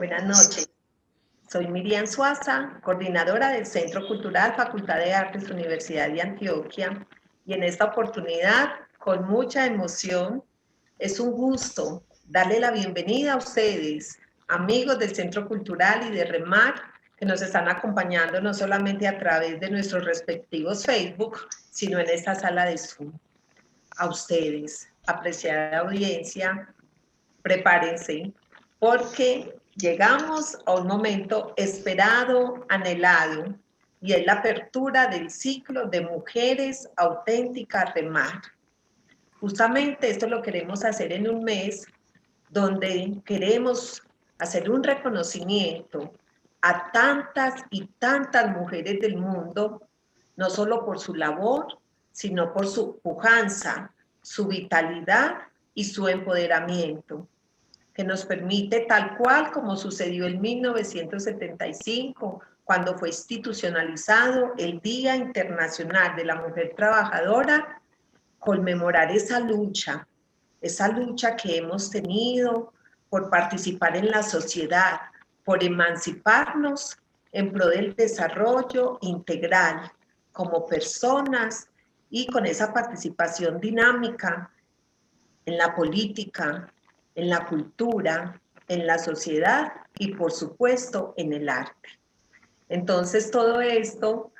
Buenas noches. Soy Miriam Suaza, coordinadora del Centro Cultural Facultad de Artes Universidad de Antioquia, y en esta oportunidad, con mucha emoción, es un gusto darle la bienvenida a ustedes, amigos del Centro Cultural y de REMAC, que nos están acompañando no solamente a través de nuestros respectivos Facebook, sino en esta sala de Zoom. A ustedes, apreciada audiencia, prepárense, porque llegamos a un momento esperado, anhelado, y es la apertura del ciclo de Mujeres Auténticas REMAC. Justamente esto lo queremos hacer en un mes donde queremos hacer un reconocimiento a tantas y tantas mujeres del mundo, no solo por su labor, sino por su pujanza, su vitalidad y su empoderamiento, que nos permite, tal cual como sucedió en 1975, cuando fue institucionalizado el Día Internacional de la Mujer Trabajadora, conmemorar esa lucha que hemos tenido por participar en la sociedad, por emanciparnos en pro del desarrollo integral como personas y con esa participación dinámica en la política, en la cultura, en la sociedad y por supuesto en el arte. Entonces todo esto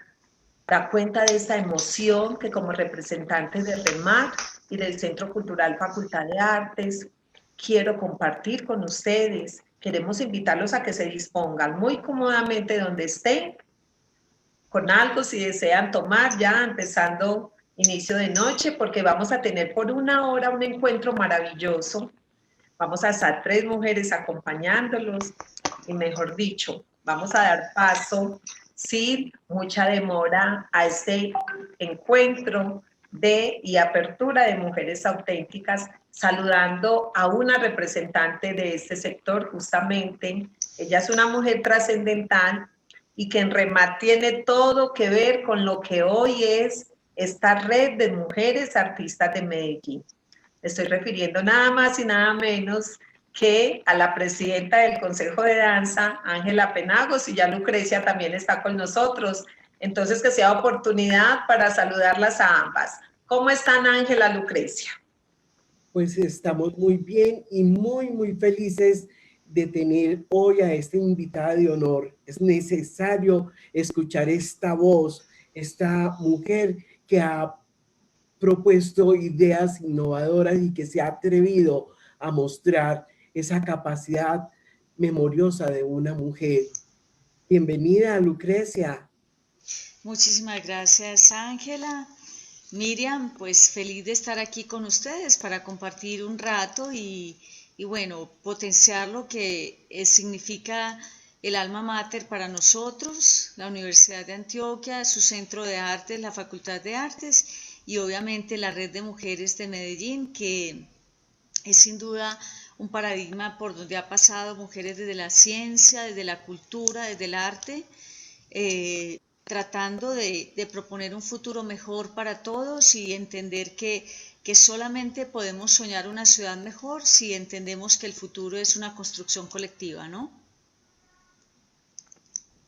da cuenta de esta emoción que como representante de REMAC y del Centro Cultural Facultad de Artes quiero compartir con ustedes. Queremos invitarlos a que se dispongan muy cómodamente donde estén, con algo si desean tomar ya empezando inicio de noche, porque vamos a tener por una hora un encuentro maravilloso. Vamos a estar 3 mujeres acompañándolos y, mejor dicho, vamos a dar paso sin mucha demora a este encuentro y apertura de Mujeres Auténticas, saludando a una representante de este sector justamente. Ella es una mujer trascendental y que en REMAC tiene todo que ver con lo que hoy es esta red de mujeres artistas de Medellín. Me estoy refiriendo nada más y nada menos que a la presidenta del Consejo de Danza, Ángela Penagos, y ya Lucrecia también está con nosotros. Entonces, que sea oportunidad para saludarlas a ambas. ¿Cómo están, Ángela, Lucrecia? Pues estamos muy bien y muy felices de tener hoy a esta invitada de honor. Es necesario escuchar esta voz, esta mujer que ha propuesto ideas innovadoras y que se ha atrevido a mostrar esa capacidad memoriosa de una mujer. Bienvenida, Lucrecia. Muchísimas gracias, Ángela. Miriam, pues feliz de estar aquí con ustedes para compartir un rato y bueno, potenciar lo que significa el alma mater para nosotros, la Universidad de Antioquia, su centro de artes, la Facultad de Artes y obviamente la Red de Mujeres de Medellín, que es sin duda un paradigma por donde ha pasado mujeres desde la ciencia, desde la cultura, desde el arte, tratando de proponer un futuro mejor para todos y entender que solamente podemos soñar una ciudad mejor si entendemos que el futuro es una construcción colectiva, ¿no?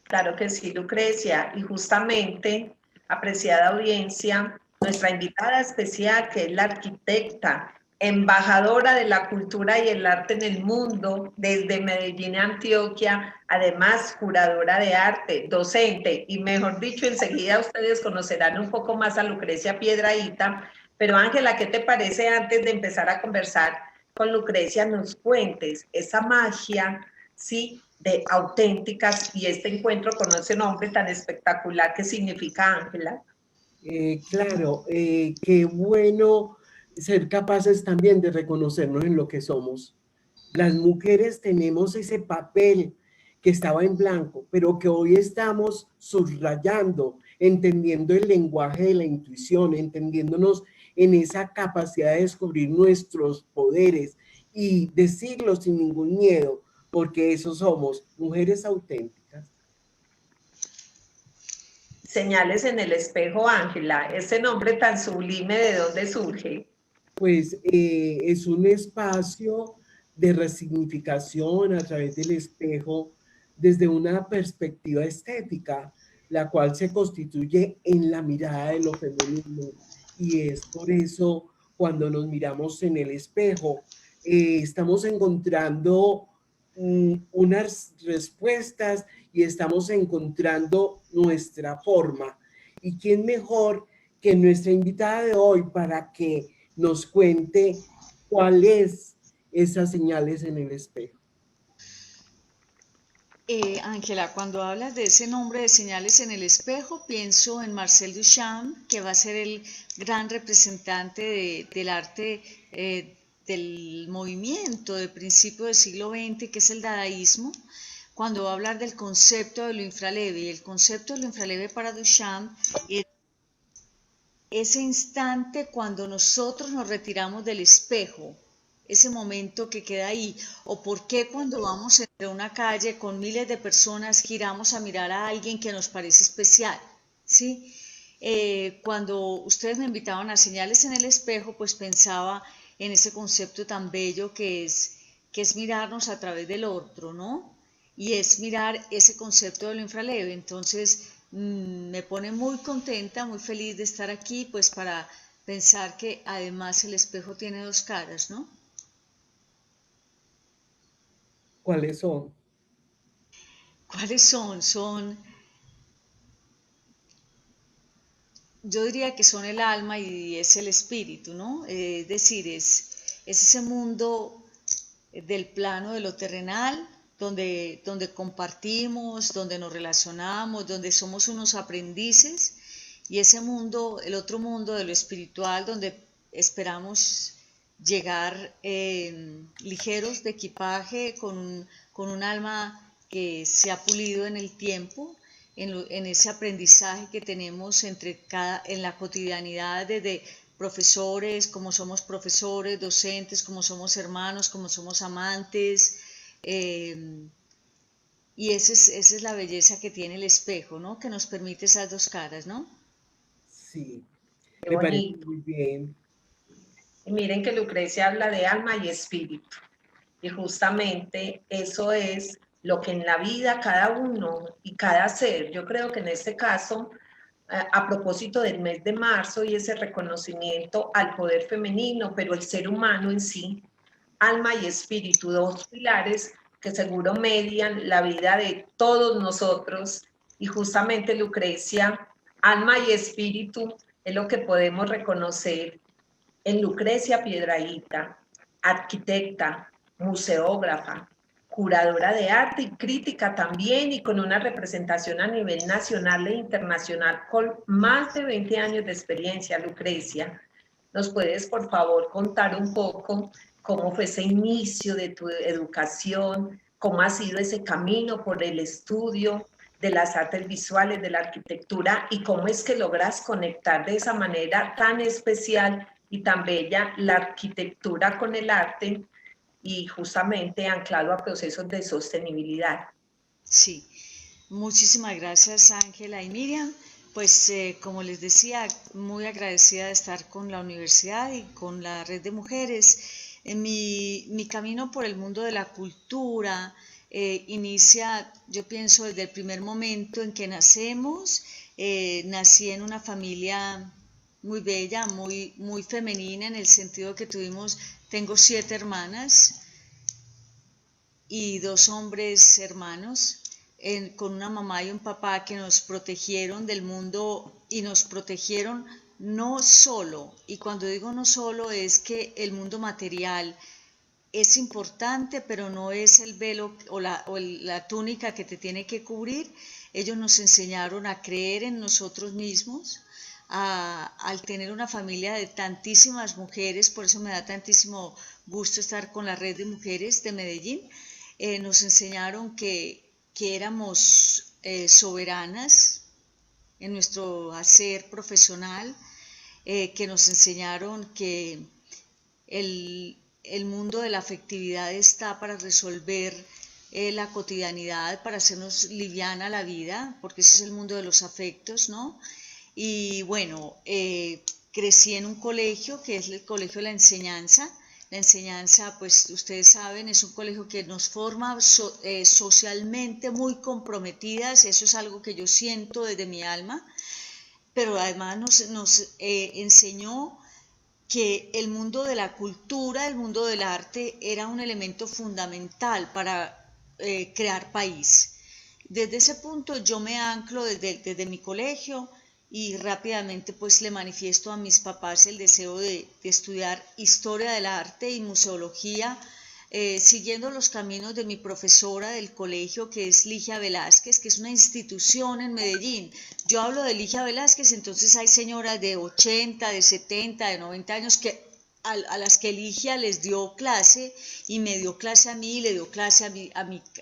Claro que sí, Lucrecia, y justamente, apreciada audiencia, nuestra invitada especial, que es la arquitecta, embajadora de la cultura y el arte en el mundo, desde Medellín, Antioquia, además curadora de arte, docente, y mejor dicho, enseguida ustedes conocerán un poco más a Lucrecia Piedrahita. Pero Ángela, ¿qué te parece antes de empezar a conversar con Lucrecia, nos cuentes esa magia, sí, de auténticas y este encuentro con ese nombre tan espectacular que significa Ángela? Claro, qué bueno ser capaces también de reconocernos en lo que somos. Las mujeres tenemos ese papel que estaba en blanco, pero que hoy estamos subrayando, entendiendo el lenguaje de la intuición, entendiéndonos en esa capacidad de descubrir nuestros poderes y decirlo sin ningún miedo, porque eso somos, mujeres auténticas. Señales en el espejo, Ángela, ese nombre tan sublime, ¿de dónde surge? Pues es un espacio de resignificación a través del espejo desde una perspectiva estética, la cual se constituye en la mirada de lo femenino. Y es por eso cuando nos miramos en el espejo, estamos encontrando unas respuestas y estamos encontrando nuestra forma. ¿Y quién mejor que nuestra invitada de hoy para que nos cuente cuál es esas señales en el espejo? Ángela, cuando hablas de ese nombre de señales en el espejo, pienso en Marcel Duchamp, que va a ser el gran representante del arte del movimiento de principio del siglo XX, que es el dadaísmo, cuando va a hablar del concepto de lo infraleve. Y el concepto de lo infraleve para Duchamp es ese instante cuando nosotros nos retiramos del espejo, ese momento que queda ahí, o por qué cuando vamos entre una calle con miles de personas giramos a mirar a alguien que nos parece especial, ¿sí? Cuando ustedes me invitaban a señales en el espejo, pues pensaba en ese concepto tan bello que es mirarnos a través del otro, ¿no? Y es mirar ese concepto de lo infraleve. Entonces, me pone muy contenta, muy feliz de estar aquí, pues para pensar que además el espejo tiene dos caras, ¿no? ¿Cuáles son? ¿Cuáles son, yo diría que son el alma y es el espíritu, ¿no? Es decir, es ese mundo del plano de lo terrenal, donde compartimos, donde nos relacionamos, donde somos unos aprendices, y ese mundo, el otro mundo de lo espiritual, donde esperamos llegar ligeros de equipaje, con un alma que se ha pulido en el tiempo, en ese aprendizaje que tenemos en la cotidianidad, desde profesores, como somos profesores, docentes, como somos hermanos, como somos amantes, y esa es la belleza que tiene el espejo, ¿no? Que nos permite esas dos caras, ¿no? Sí, Qué me parece bonito. muy bien. Y miren que Lucrecia habla de alma y espíritu. Y justamente eso es lo que en la vida cada uno y cada ser, yo creo que en este caso, a propósito del mes de marzo y ese reconocimiento al poder femenino, pero el ser humano en sí, alma y espíritu, dos pilares que seguro median la vida de todos nosotros. Y justamente Lucrecia, alma y espíritu es lo que podemos reconocer en Lucrecia Piedrahita, arquitecta, museógrafa, curadora de arte y crítica también, y con una representación a nivel nacional e internacional con más de 20 años de experiencia. Lucrecia, ¿nos puedes por favor contar un poco cómo fue ese inicio de tu educación, cómo ha sido ese camino por el estudio de las artes visuales, de la arquitectura, y cómo es que logras conectar de esa manera tan especial y tan bella la arquitectura con el arte y justamente anclado a procesos de sostenibilidad? Sí, muchísimas gracias Ángela y Miriam. Pues como les decía, muy agradecida de estar con la universidad y con la red de mujeres. En mi camino por el mundo de la cultura inicia, yo pienso, desde el primer momento en que nacemos. Nací en una familia muy bella, muy femenina, en el sentido que tengo 7 hermanas y 2 hombres hermanos, con una mamá y un papá que nos protegieron del mundo y nos protegieron no solo, y cuando digo no solo es que el mundo material es importante, pero no es el velo o la túnica que te tiene que cubrir. Ellos nos enseñaron a creer en nosotros mismos, al tener una familia de tantísimas mujeres, por eso me da tantísimo gusto estar con la red de mujeres de Medellín. Nos enseñaron que éramos soberanas en nuestro hacer profesional, que nos enseñaron que el mundo de la afectividad está para resolver la cotidianidad, para hacernos liviana la vida, porque ese es el mundo de los afectos, ¿no? Y bueno, crecí en un colegio que es el Colegio de la Enseñanza, la enseñanza, pues ustedes saben, es un colegio que nos forma socialmente muy comprometidas, eso es algo que yo siento desde mi alma, pero además nos enseñó que el mundo de la cultura, el mundo del arte era un elemento fundamental para crear país. Desde ese punto yo me anclo desde mi colegio y rápidamente pues le manifiesto a mis papás el deseo de estudiar historia del arte y museología, siguiendo los caminos de mi profesora del colegio, que es Ligia Velázquez, que es una institución en Medellín. Yo hablo de Ligia Velázquez, entonces hay señoras de 80, de 70, de 90 años a las que Ligia les dio clase y me dio clase a mí, le dio clase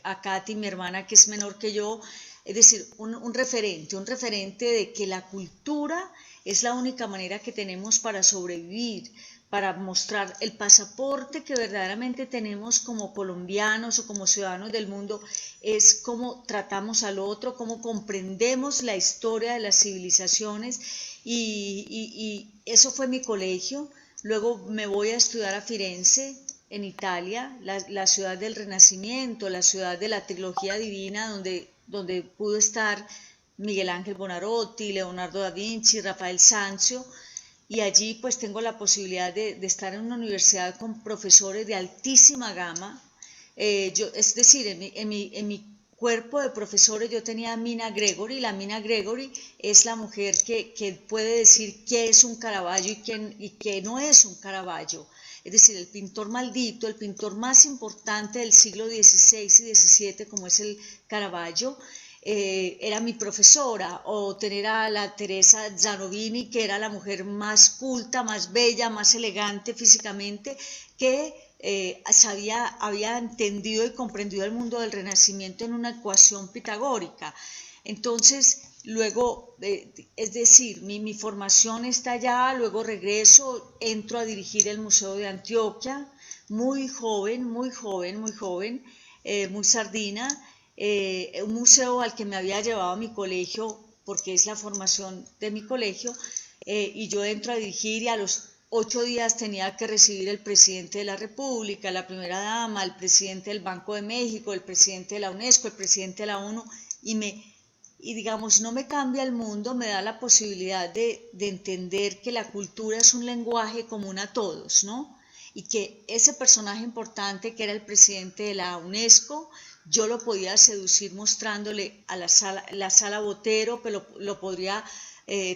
a Katy, mi hermana, que es menor que yo. Es decir, un referente de que la cultura es la única manera que tenemos para sobrevivir, para mostrar el pasaporte que verdaderamente tenemos como colombianos o como ciudadanos del mundo, es cómo tratamos al otro, cómo comprendemos la historia de las civilizaciones, y eso fue mi colegio. Luego me voy a estudiar a Firenze, en Italia, la ciudad del Renacimiento, la ciudad de la trilogía divina, donde pudo estar Miguel Ángel Buonarroti, Leonardo da Vinci, Rafael Sanzio, y allí pues tengo la posibilidad de estar en una universidad con profesores de altísima gama. Es decir, en mi cuerpo de profesores yo tenía a Mina Gregory. La Mina Gregory es la mujer que puede decir qué es un Caravaggio y qué no es un Caravaggio. Es decir, el pintor maldito, el pintor más importante del siglo XVI y XVII, como es el Caravaggio, era mi profesora. O tener a la Teresa Zanovini, que era la mujer más culta, más bella, más elegante físicamente, que había entendido y comprendido el mundo del Renacimiento en una ecuación pitagórica. Entonces, luego, es decir, mi formación está allá, luego regreso, entro a dirigir el Museo de Antioquia, muy joven, muy sardina, un museo al que me había llevado a mi colegio, porque es la formación de mi colegio, y yo entro a dirigir y a los 8 días tenía que recibir el presidente de la República, la primera dama, el presidente del Banco de México, el presidente de la UNESCO, el presidente de la ONU, y digamos, no me cambia el mundo, me da la posibilidad de entender que la cultura es un lenguaje común a todos, ¿no? Y que ese personaje importante que era el presidente de la UNESCO, yo lo podía seducir mostrándole a la sala Botero, pero lo podría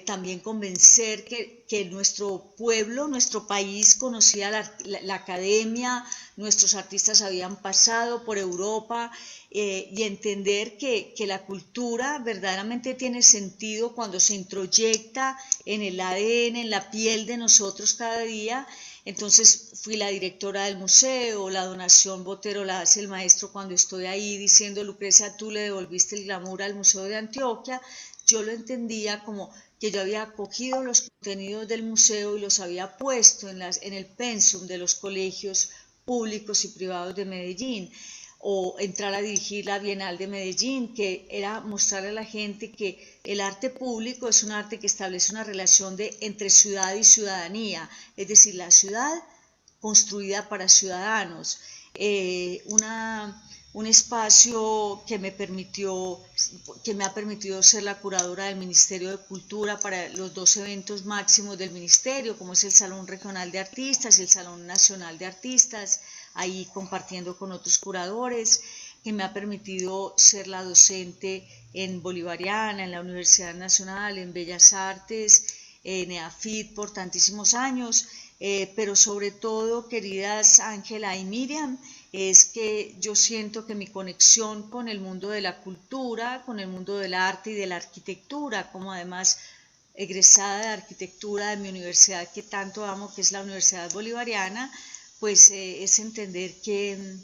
también convencer que nuestro pueblo, nuestro país conocía la academia, nuestros artistas habían pasado por Europa, y entender que la cultura verdaderamente tiene sentido cuando se introyecta en el ADN, en la piel de nosotros cada día. Entonces fui la directora del museo, la donación Botero la hace el maestro cuando estoy ahí diciendo: Lucrecia, tú le devolviste el glamour al Museo de Antioquia. Yo lo entendía como que yo había cogido los contenidos del museo y los había puesto en el pensum de los colegios públicos y privados de Medellín, o entrar a dirigir la Bienal de Medellín, que era mostrarle a la gente que el arte público es un arte que establece una relación entre ciudad y ciudadanía, es decir, la ciudad construida para ciudadanos, un espacio que me ha permitido ser la curadora del Ministerio de Cultura para los 2 eventos máximos del Ministerio, como es el Salón Regional de Artistas y el Salón Nacional de Artistas, ahí compartiendo con otros curadores, que me ha permitido ser la docente en Bolivariana, en la Universidad Nacional, en Bellas Artes, en EAFIT por tantísimos años, pero sobre todo, queridas Ángela y Miriam, es que yo siento que mi conexión con el mundo de la cultura, con el mundo del arte y de la arquitectura, como además egresada de arquitectura de mi universidad que tanto amo, que es la Universidad Bolivariana, pues es entender que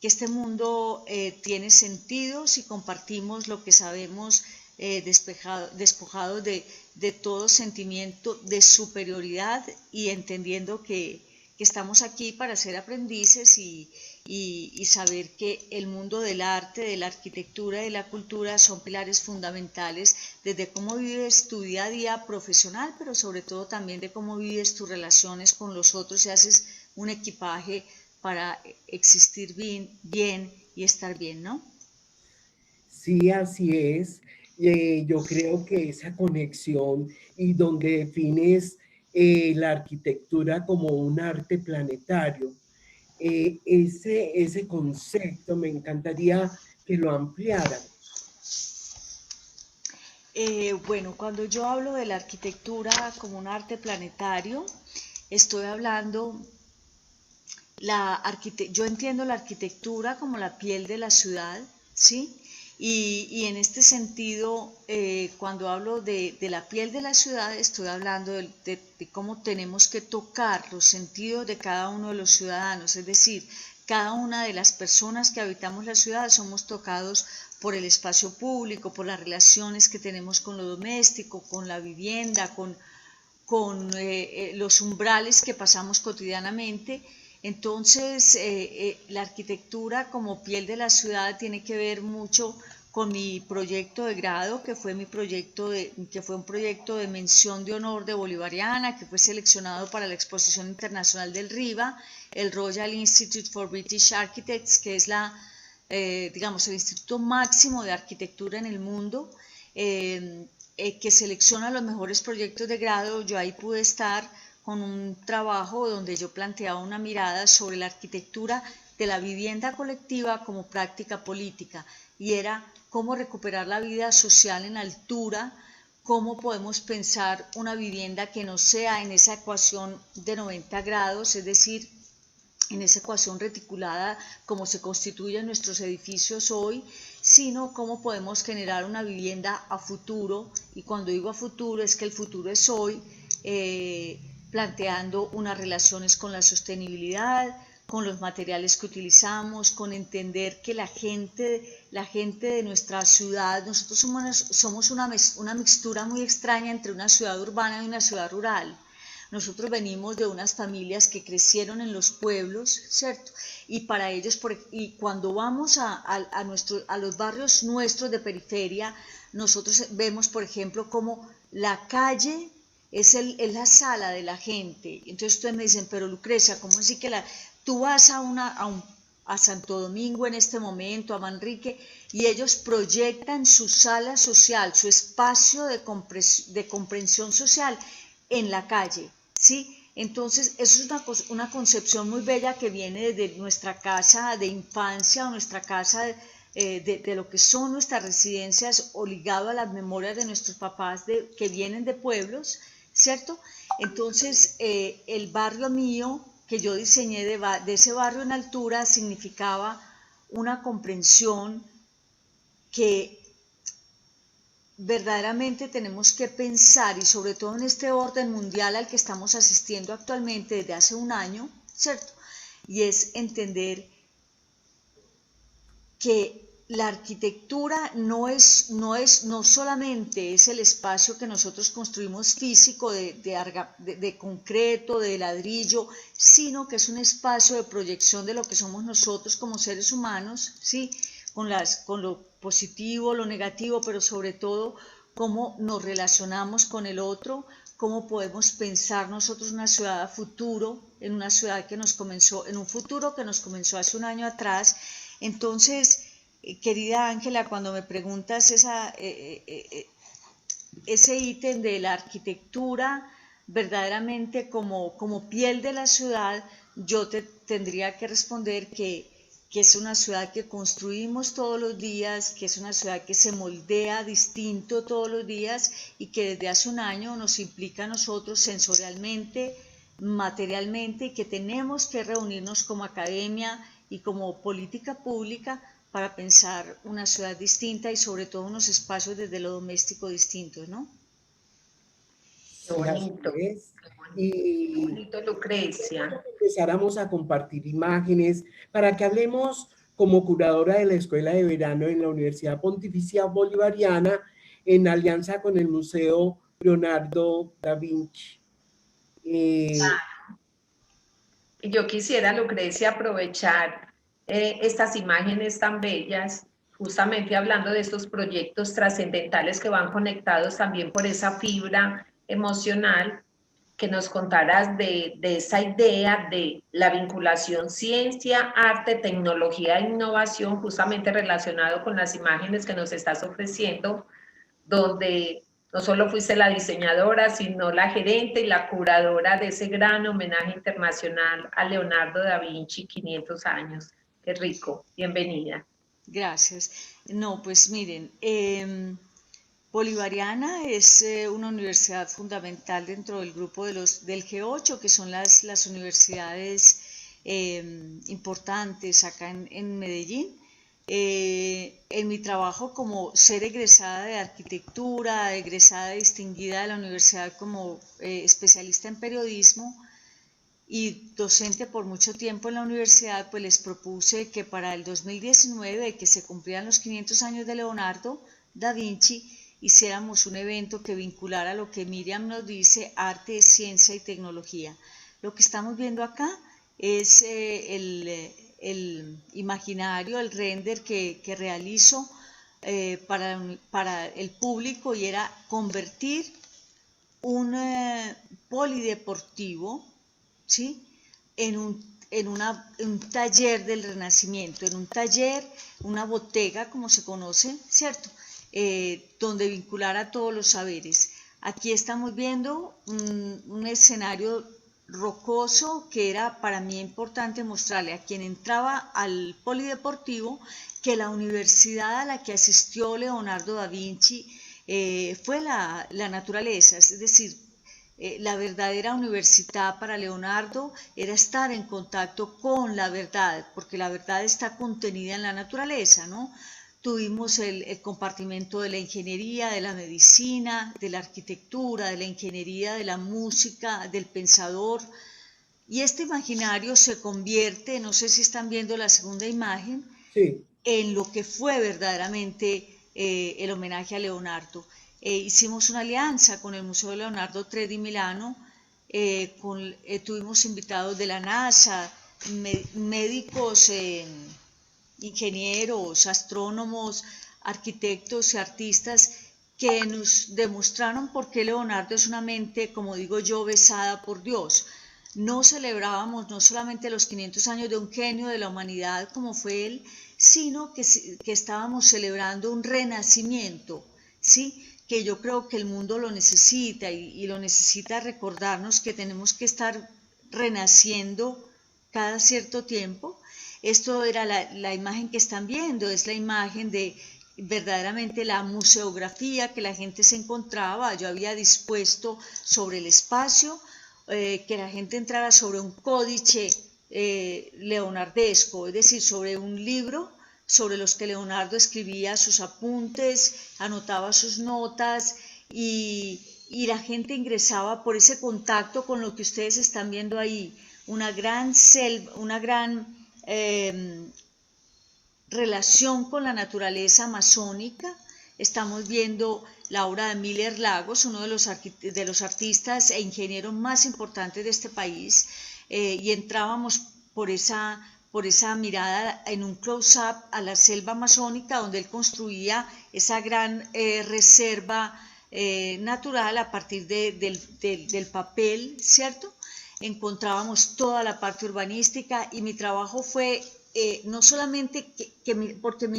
este mundo tiene sentido si compartimos lo que sabemos, despojado de todo sentimiento de superioridad, y entendiendo que estamos aquí para ser aprendices y saber que el mundo del arte, de la arquitectura y de la cultura son pilares fundamentales desde cómo vives tu día a día profesional, pero sobre todo también de cómo vives tus relaciones con los otros y haces un equipaje para existir bien y estar bien, ¿no? Sí, así es. Yo creo que esa conexión y donde defines la arquitectura como un arte planetario, ese concepto me encantaría que lo ampliara. Bueno, cuando yo hablo de la arquitectura como un arte planetario, estoy hablando, yo entiendo la arquitectura como la piel de la ciudad, ¿sí? Y en este sentido, cuando hablo de la piel de la ciudad, estoy hablando de cómo tenemos que tocar los sentidos de cada uno de los ciudadanos, es decir, cada una de las personas que habitamos la ciudad somos tocados por el espacio público, por las relaciones que tenemos con lo doméstico, con la vivienda, con los umbrales que pasamos cotidianamente. Entonces, la arquitectura como piel de la ciudad tiene que ver mucho con mi proyecto de grado, que fue un proyecto de mención de honor de Bolivariana, que fue seleccionado para la Exposición Internacional del RIBA, el Royal Institute for British Architects, que es digamos, el instituto máximo de arquitectura en el mundo, que selecciona los mejores proyectos de grado. Yo ahí pude estar con un trabajo donde yo planteaba una mirada sobre la arquitectura de la vivienda colectiva como práctica política, y era cómo recuperar la vida social en altura, cómo podemos pensar una vivienda que no sea en esa ecuación de 90 grados, es decir, en esa ecuación reticulada como se constituyen nuestros edificios hoy, sino cómo podemos generar una vivienda a futuro, y cuando digo a futuro es que el futuro es hoy, planteando unas relaciones con la sostenibilidad, con los materiales que utilizamos, con entender que la gente de nuestra ciudad, nosotros somos una mixtura muy extraña entre una ciudad urbana y una ciudad rural. Nosotros venimos de unas familias que crecieron en los pueblos, ¿cierto? Y para ellos, y cuando vamos a los barrios nuestros de periferia, nosotros vemos, por ejemplo, cómo la calle es la sala de la gente. Entonces ustedes me dicen, pero Lucrecia, ¿cómo así que tú vas a Santo Domingo en este momento, a Manrique, y ellos proyectan su sala social, su espacio de comprensión social en la calle, ¿sí? Entonces, eso es una concepción muy bella que viene desde nuestra casa de infancia o nuestra casa de lo que son nuestras residencias, o ligado a las memorias de nuestros papás que vienen de pueblos, ¿cierto? Entonces, el barrio mío que yo diseñé de ese barrio en altura significaba una comprensión que verdaderamente tenemos que pensar, y sobre todo en este orden mundial al que estamos asistiendo actualmente desde hace un año, ¿cierto? Y es entender que la arquitectura no solamente es el espacio que nosotros construimos físico de concreto, de ladrillo, sino que es un espacio de proyección de lo que somos nosotros como seres humanos, ¿sí? Con lo positivo, lo negativo, pero sobre todo cómo nos relacionamos con el otro, cómo podemos pensar nosotros una ciudad a futuro, en una ciudad que nos comenzó, en un futuro que nos comenzó hace un año atrás. Entonces, querida Ángela, cuando me preguntas ese ítem de la arquitectura verdaderamente como piel de la ciudad, yo te tendría que responder que es una ciudad que construimos todos los días, que es una ciudad que se moldea distinto todos los días, y que desde hace un año nos implica a nosotros sensorialmente, materialmente, y que tenemos que reunirnos como academia y como política pública para pensar una ciudad distinta, y sobre todo unos espacios desde lo doméstico distintos, ¿no? Qué bonito, Y qué bonito, Lucrecia. empezáramos a compartir imágenes para que hablemos como curadora de la Escuela de Verano en la Universidad Pontificia Bolivariana, en alianza con el Museo Leonardo da Vinci. Y yo quisiera, Lucrecia, aprovechar estas imágenes tan bellas, justamente hablando de estos proyectos trascendentales que van conectados también por esa fibra emocional, que nos contaras de esa idea de la vinculación ciencia, arte, tecnología e innovación, justamente relacionado con las imágenes que nos estás ofreciendo, donde no solo fuiste la diseñadora, sino la gerente y la curadora de ese gran homenaje internacional a Leonardo da Vinci, 500 años. Qué rico, bienvenida. Gracias. No, pues miren, Bolivariana es una universidad fundamental dentro del grupo del G8, que son las universidades importantes acá en Medellín. En mi trabajo como ser egresada de arquitectura, egresada distinguida de la universidad como especialista en periodismo y docente por mucho tiempo en la universidad, pues les propuse que para el 2019, que se cumplían los 500 años de Leonardo da Vinci, hiciéramos un evento que vinculara lo que Miriam nos dice, arte, ciencia y tecnología. Lo que estamos viendo acá es el imaginario, el render que realizo para el público, y era convertir un polideportivo, ¿sí?, en un taller del Renacimiento, en un taller, una botega, como se conoce, ¿cierto?, donde vinculara todos los saberes. Aquí estamos viendo un escenario rocoso que era para mí importante mostrarle a quien entraba al polideportivo que la universidad a la que asistió Leonardo da Vinci fue la naturaleza, es decir, la verdadera universidad para Leonardo era estar en contacto con la verdad, porque la verdad está contenida en la naturaleza, ¿no? Tuvimos el compartimento de la ingeniería, de la medicina, de la arquitectura, de la ingeniería, de la música, del pensador, y este imaginario se convierte, no sé si están viendo la segunda imagen, sí, en lo que fue verdaderamente el homenaje a Leonardo. Hicimos una alianza con el Museo de Leonardo III di Milano, tuvimos invitados de la NASA, médicos, ingenieros, astrónomos, arquitectos y artistas que nos demostraron por qué Leonardo es una mente, como digo yo, besada por Dios. No celebrábamos no solamente los 500 años de un genio de la humanidad como fue él, sino que estábamos celebrando un renacimiento, ¿sí?, que yo creo que el mundo lo necesita y lo necesita recordarnos que tenemos que estar renaciendo cada cierto tiempo. Esto era la imagen que están viendo, es la imagen de verdaderamente la museografía que la gente se encontraba. Yo había dispuesto sobre el espacio que la gente entrara sobre un códice leonardesco, es decir, sobre un libro sobre los que Leonardo escribía sus apuntes, anotaba sus notas y la gente ingresaba por ese contacto con lo que ustedes están viendo ahí, una gran relación con la naturaleza amazónica. Estamos viendo la obra de Miller Lagos, uno de los artistas e ingenieros más importantes de este país, y entrábamos por esa mirada en un close-up a la selva amazónica, donde él construía esa gran reserva natural a partir del papel, ¿cierto? Encontrábamos toda la parte urbanística, y mi trabajo fue no solamente porque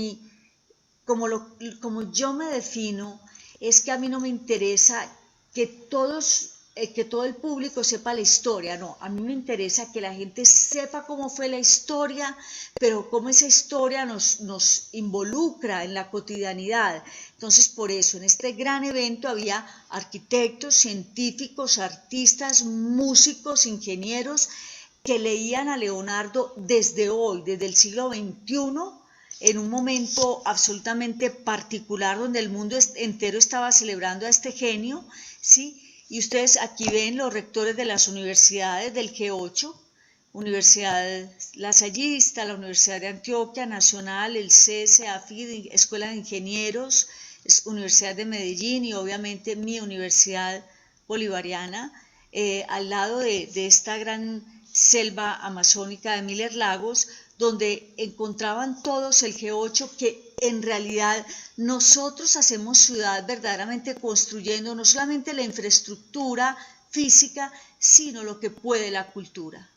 como yo me defino, es que a mí no me interesa que todo el público sepa la historia, no, a mí me interesa que la gente sepa cómo fue la historia, pero cómo esa historia nos involucra en la cotidianidad. Entonces, por eso, en este gran evento había arquitectos, científicos, artistas, músicos, ingenieros, que leían a Leonardo desde hoy, desde el siglo XXI, en un momento absolutamente particular donde el mundo entero estaba celebrando a este genio, ¿sí? Y ustedes aquí ven los rectores de las universidades del G8, Universidad Lasallista, la Universidad de Antioquia, Nacional, el CES, AFID, Escuela de Ingenieros, Universidad de Medellín y obviamente mi Universidad Bolivariana, al lado de esta gran selva amazónica de Miller Lagos, donde encontraban todos el G8, que en realidad nosotros hacemos ciudad verdaderamente construyendo no solamente la infraestructura física, sino lo que puede la cultura.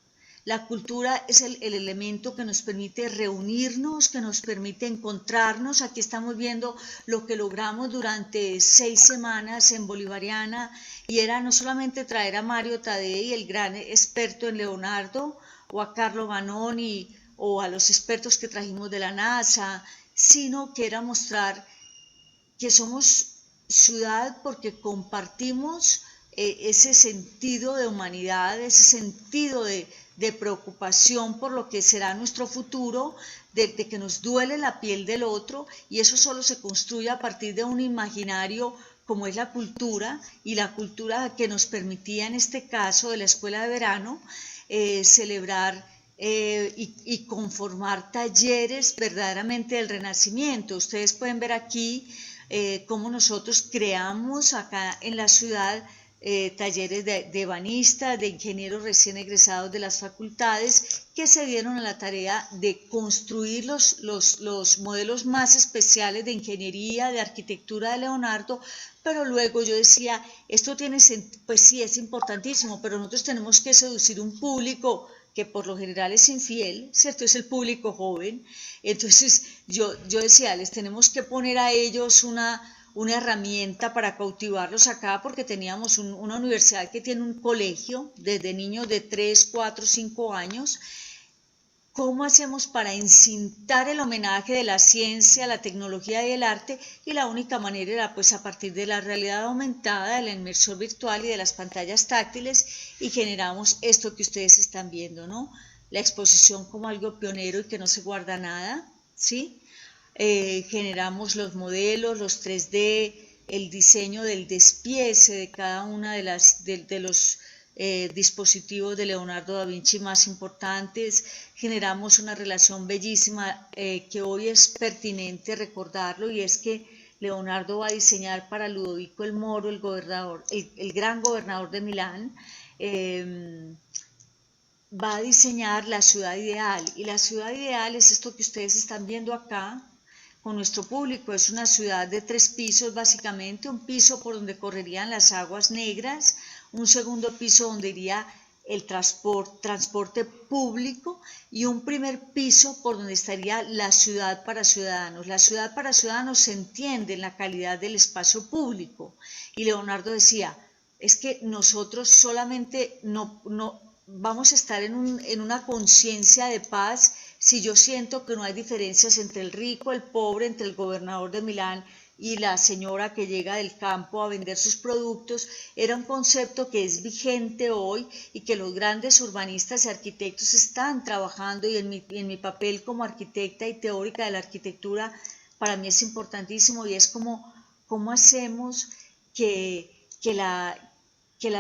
La cultura es el elemento que nos permite reunirnos, que nos permite encontrarnos. Aquí estamos viendo lo que logramos durante 6 semanas en Bolivariana, y era no solamente traer a Mario Taddei, el gran experto en Leonardo, o a Carlo Vanoni, o a los expertos que trajimos de la NASA, sino que era mostrar que somos ciudad porque compartimos ese sentido de humanidad, ese sentido de preocupación por lo que será nuestro futuro, de que nos duele la piel del otro, y eso solo se construye a partir de un imaginario como es la cultura, y la cultura que nos permitía en este caso de la escuela de verano celebrar y conformar talleres verdaderamente del Renacimiento. Ustedes pueden ver aquí cómo nosotros creamos acá en la ciudad talleres de ebanistas, de ingenieros recién egresados de las facultades, que se dieron a la tarea de construir los modelos más especiales de ingeniería, de arquitectura de Leonardo. Pero luego yo decía, esto tiene, pues sí, es importantísimo, pero nosotros tenemos que seducir un público que por lo general es infiel, ¿cierto? Es el público joven. Entonces yo decía, les tenemos que poner a ellos una herramienta para cautivarlos acá, porque teníamos una universidad que tiene un colegio desde niños de 3, 4, 5 años. ¿Cómo hacemos para encintar el homenaje de la ciencia, la tecnología y el arte? Y la única manera era pues a partir de la realidad aumentada, de la inmersión virtual y de las pantallas táctiles, y generamos esto que ustedes están viendo, ¿no? La exposición como algo pionero y que no se guarda nada, ¿sí? Generamos los modelos, los 3D, el diseño del despiece de cada una de los dispositivos de Leonardo da Vinci más importantes. Generamos una relación bellísima que hoy es pertinente recordarlo, y es que Leonardo va a diseñar para Ludovico el Moro, el gran gobernador de Milán, va a diseñar la ciudad ideal, y la ciudad ideal es esto que ustedes están viendo acá con nuestro público. Es una ciudad de 3 pisos básicamente, un piso por donde correrían las aguas negras, un segundo piso donde iría el transporte público, y un primer piso por donde estaría la ciudad para ciudadanos. La ciudad para ciudadanos se entiende en la calidad del espacio público, y Leonardo decía, es que nosotros solamente no vamos a estar en una conciencia de paz si yo siento que no hay diferencias entre el rico, el pobre, entre el gobernador de Milán y la señora que llega del campo a vender sus productos. Era un concepto que es vigente hoy y que los grandes urbanistas y arquitectos están trabajando, y en mi papel como arquitecta y teórica de la arquitectura para mí es importantísimo, y es cómo hacemos que la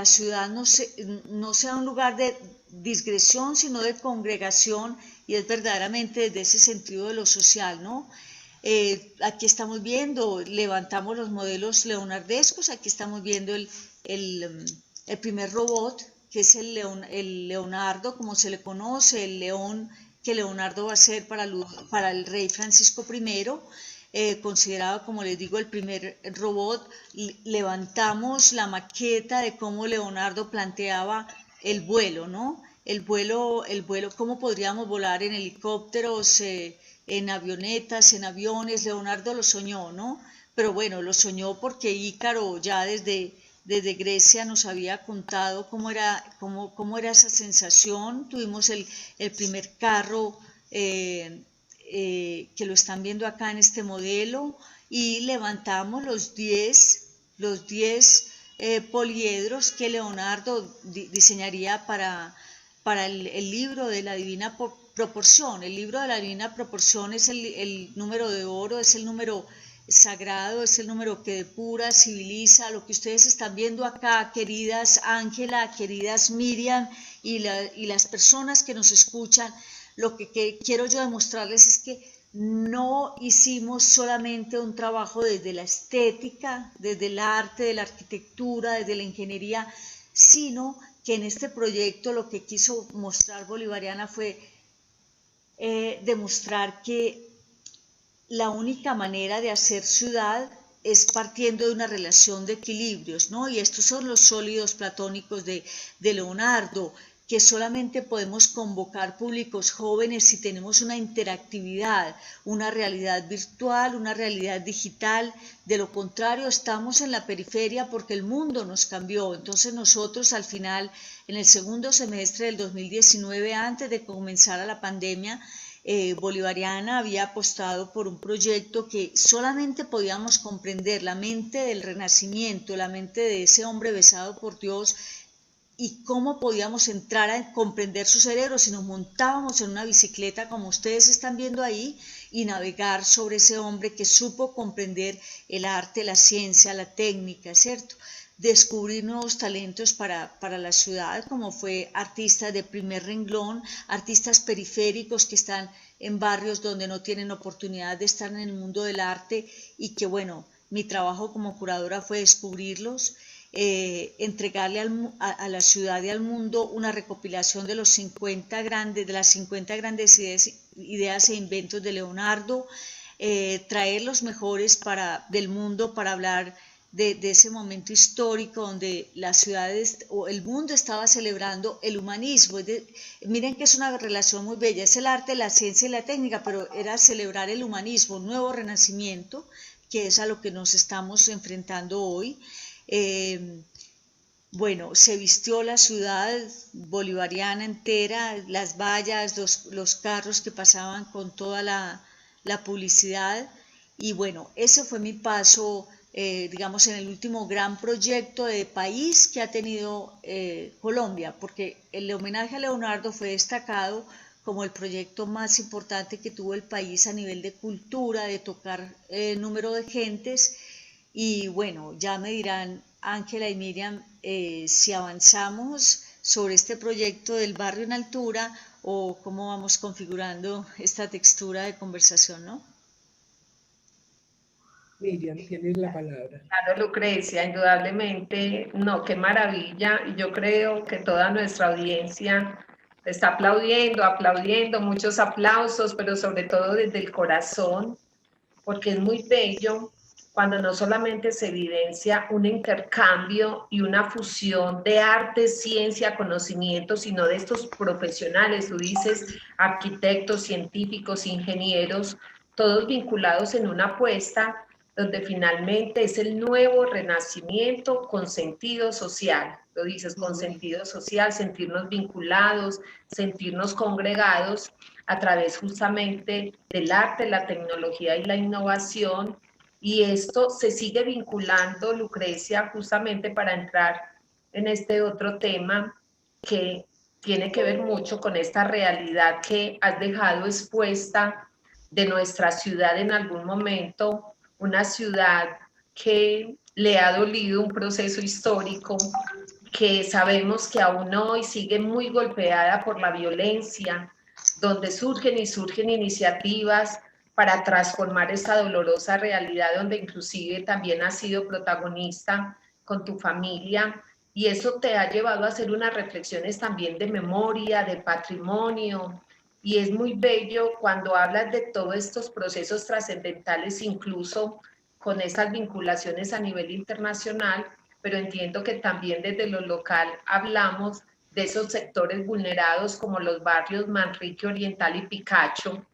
ciudad no sea un lugar de digresión, sino de congregación, y es verdaderamente desde ese sentido de lo social, ¿no? Aquí estamos viendo, levantamos los modelos leonardescos. Aquí estamos viendo el primer robot, que es el Leonardo, como se le conoce, el león que Leonardo va a hacer para el rey Francisco I, considerado, como les digo, el primer robot. Levantamos la maqueta de cómo Leonardo planteaba el vuelo, ¿no? El vuelo, cómo podríamos volar en helicópteros, en avionetas, en aviones. Leonardo lo soñó, ¿no? Pero bueno, lo soñó porque Ícaro ya desde Grecia nos había contado cómo era esa sensación. Tuvimos el primer carro, que lo están viendo acá en este modelo, y levantamos los 10 poliedros que Leonardo diseñaría para el libro de la Divina Proporción. El libro de la Divina Proporción es el número de oro, es el número sagrado, es el número que depura, civiliza. Lo que ustedes están viendo acá, queridas Ángela, queridas Miriam, y las personas que nos escuchan, lo que quiero yo demostrarles es que no hicimos solamente un trabajo desde la estética, desde el arte, de la arquitectura, desde la ingeniería, sino que en este proyecto lo que quiso mostrar Bolivariana fue demostrar que la única manera de hacer ciudad es partiendo de una relación de equilibrios, ¿no? Y estos son los sólidos platónicos de Leonardo, que solamente podemos convocar públicos jóvenes si tenemos una interactividad, una realidad virtual, una realidad digital. De lo contrario, estamos en la periferia porque el mundo nos cambió. Entonces nosotros al final, en el segundo semestre del 2019, antes de comenzar la pandemia, Bolivariana había apostado por un proyecto que solamente podíamos comprender la mente del Renacimiento, la mente de ese hombre besado por Dios, y cómo podíamos entrar a comprender su cerebro si nos montábamos en una bicicleta como ustedes están viendo ahí y navegar sobre ese hombre que supo comprender el arte, la ciencia, la técnica, ¿cierto? Descubrir nuevos talentos para la ciudad, como fue artistas de primer renglón, artistas periféricos que están en barrios donde no tienen oportunidad de estar en el mundo del arte y que, bueno, mi trabajo como curadora fue descubrirlos, entregarle a la ciudad y al mundo una recopilación de las 50 grandes ideas e inventos de Leonardo, traer los mejores del mundo para hablar de ese momento histórico donde las ciudades o el mundo estaba celebrando el humanismo. Miren que es una relación muy bella, es el arte, la ciencia y la técnica, pero era celebrar el humanismo, un nuevo renacimiento, que es a lo que nos estamos enfrentando hoy. Bueno, se vistió la ciudad bolivariana entera, las vallas, los carros que pasaban con toda la publicidad, y bueno, ese fue mi paso, digamos, en el último gran proyecto de país que ha tenido Colombia, porque el homenaje a Leonardo fue destacado como el proyecto más importante que tuvo el país a nivel de cultura, de tocar número de gentes. Y bueno, ya me dirán Ángela y Miriam si avanzamos sobre este proyecto del barrio en altura o cómo vamos configurando esta textura de conversación, ¿no? Miriam, tienes la palabra. Claro, Lucrecia, indudablemente, no, qué maravilla. Y yo creo que toda nuestra audiencia está aplaudiendo, muchos aplausos, pero sobre todo desde el corazón, porque es muy bello cuando no solamente se evidencia un intercambio y una fusión de arte, ciencia, conocimiento, sino de estos profesionales, tú dices, arquitectos, científicos, ingenieros, todos vinculados en una apuesta donde finalmente es el nuevo renacimiento con sentido social. Lo dices, con sentido social, sentirnos vinculados, sentirnos congregados a través justamente del arte, la tecnología y la innovación. Y esto se sigue vinculando, Lucrecia, justamente para entrar en este otro tema que tiene que ver mucho con esta realidad que has dejado expuesta de nuestra ciudad en algún momento, una ciudad que le ha dolido un proceso histórico, que sabemos que aún hoy sigue muy golpeada por la violencia, donde surgen iniciativas para transformar esta dolorosa realidad, donde inclusive también has sido protagonista con tu familia, y eso te ha llevado a hacer unas reflexiones también de memoria, de patrimonio, y es muy bello cuando hablas de todos estos procesos trascendentales, incluso con esas vinculaciones a nivel internacional, pero entiendo que también desde lo local hablamos de esos sectores vulnerados como los barrios Manrique Oriental y Picacho,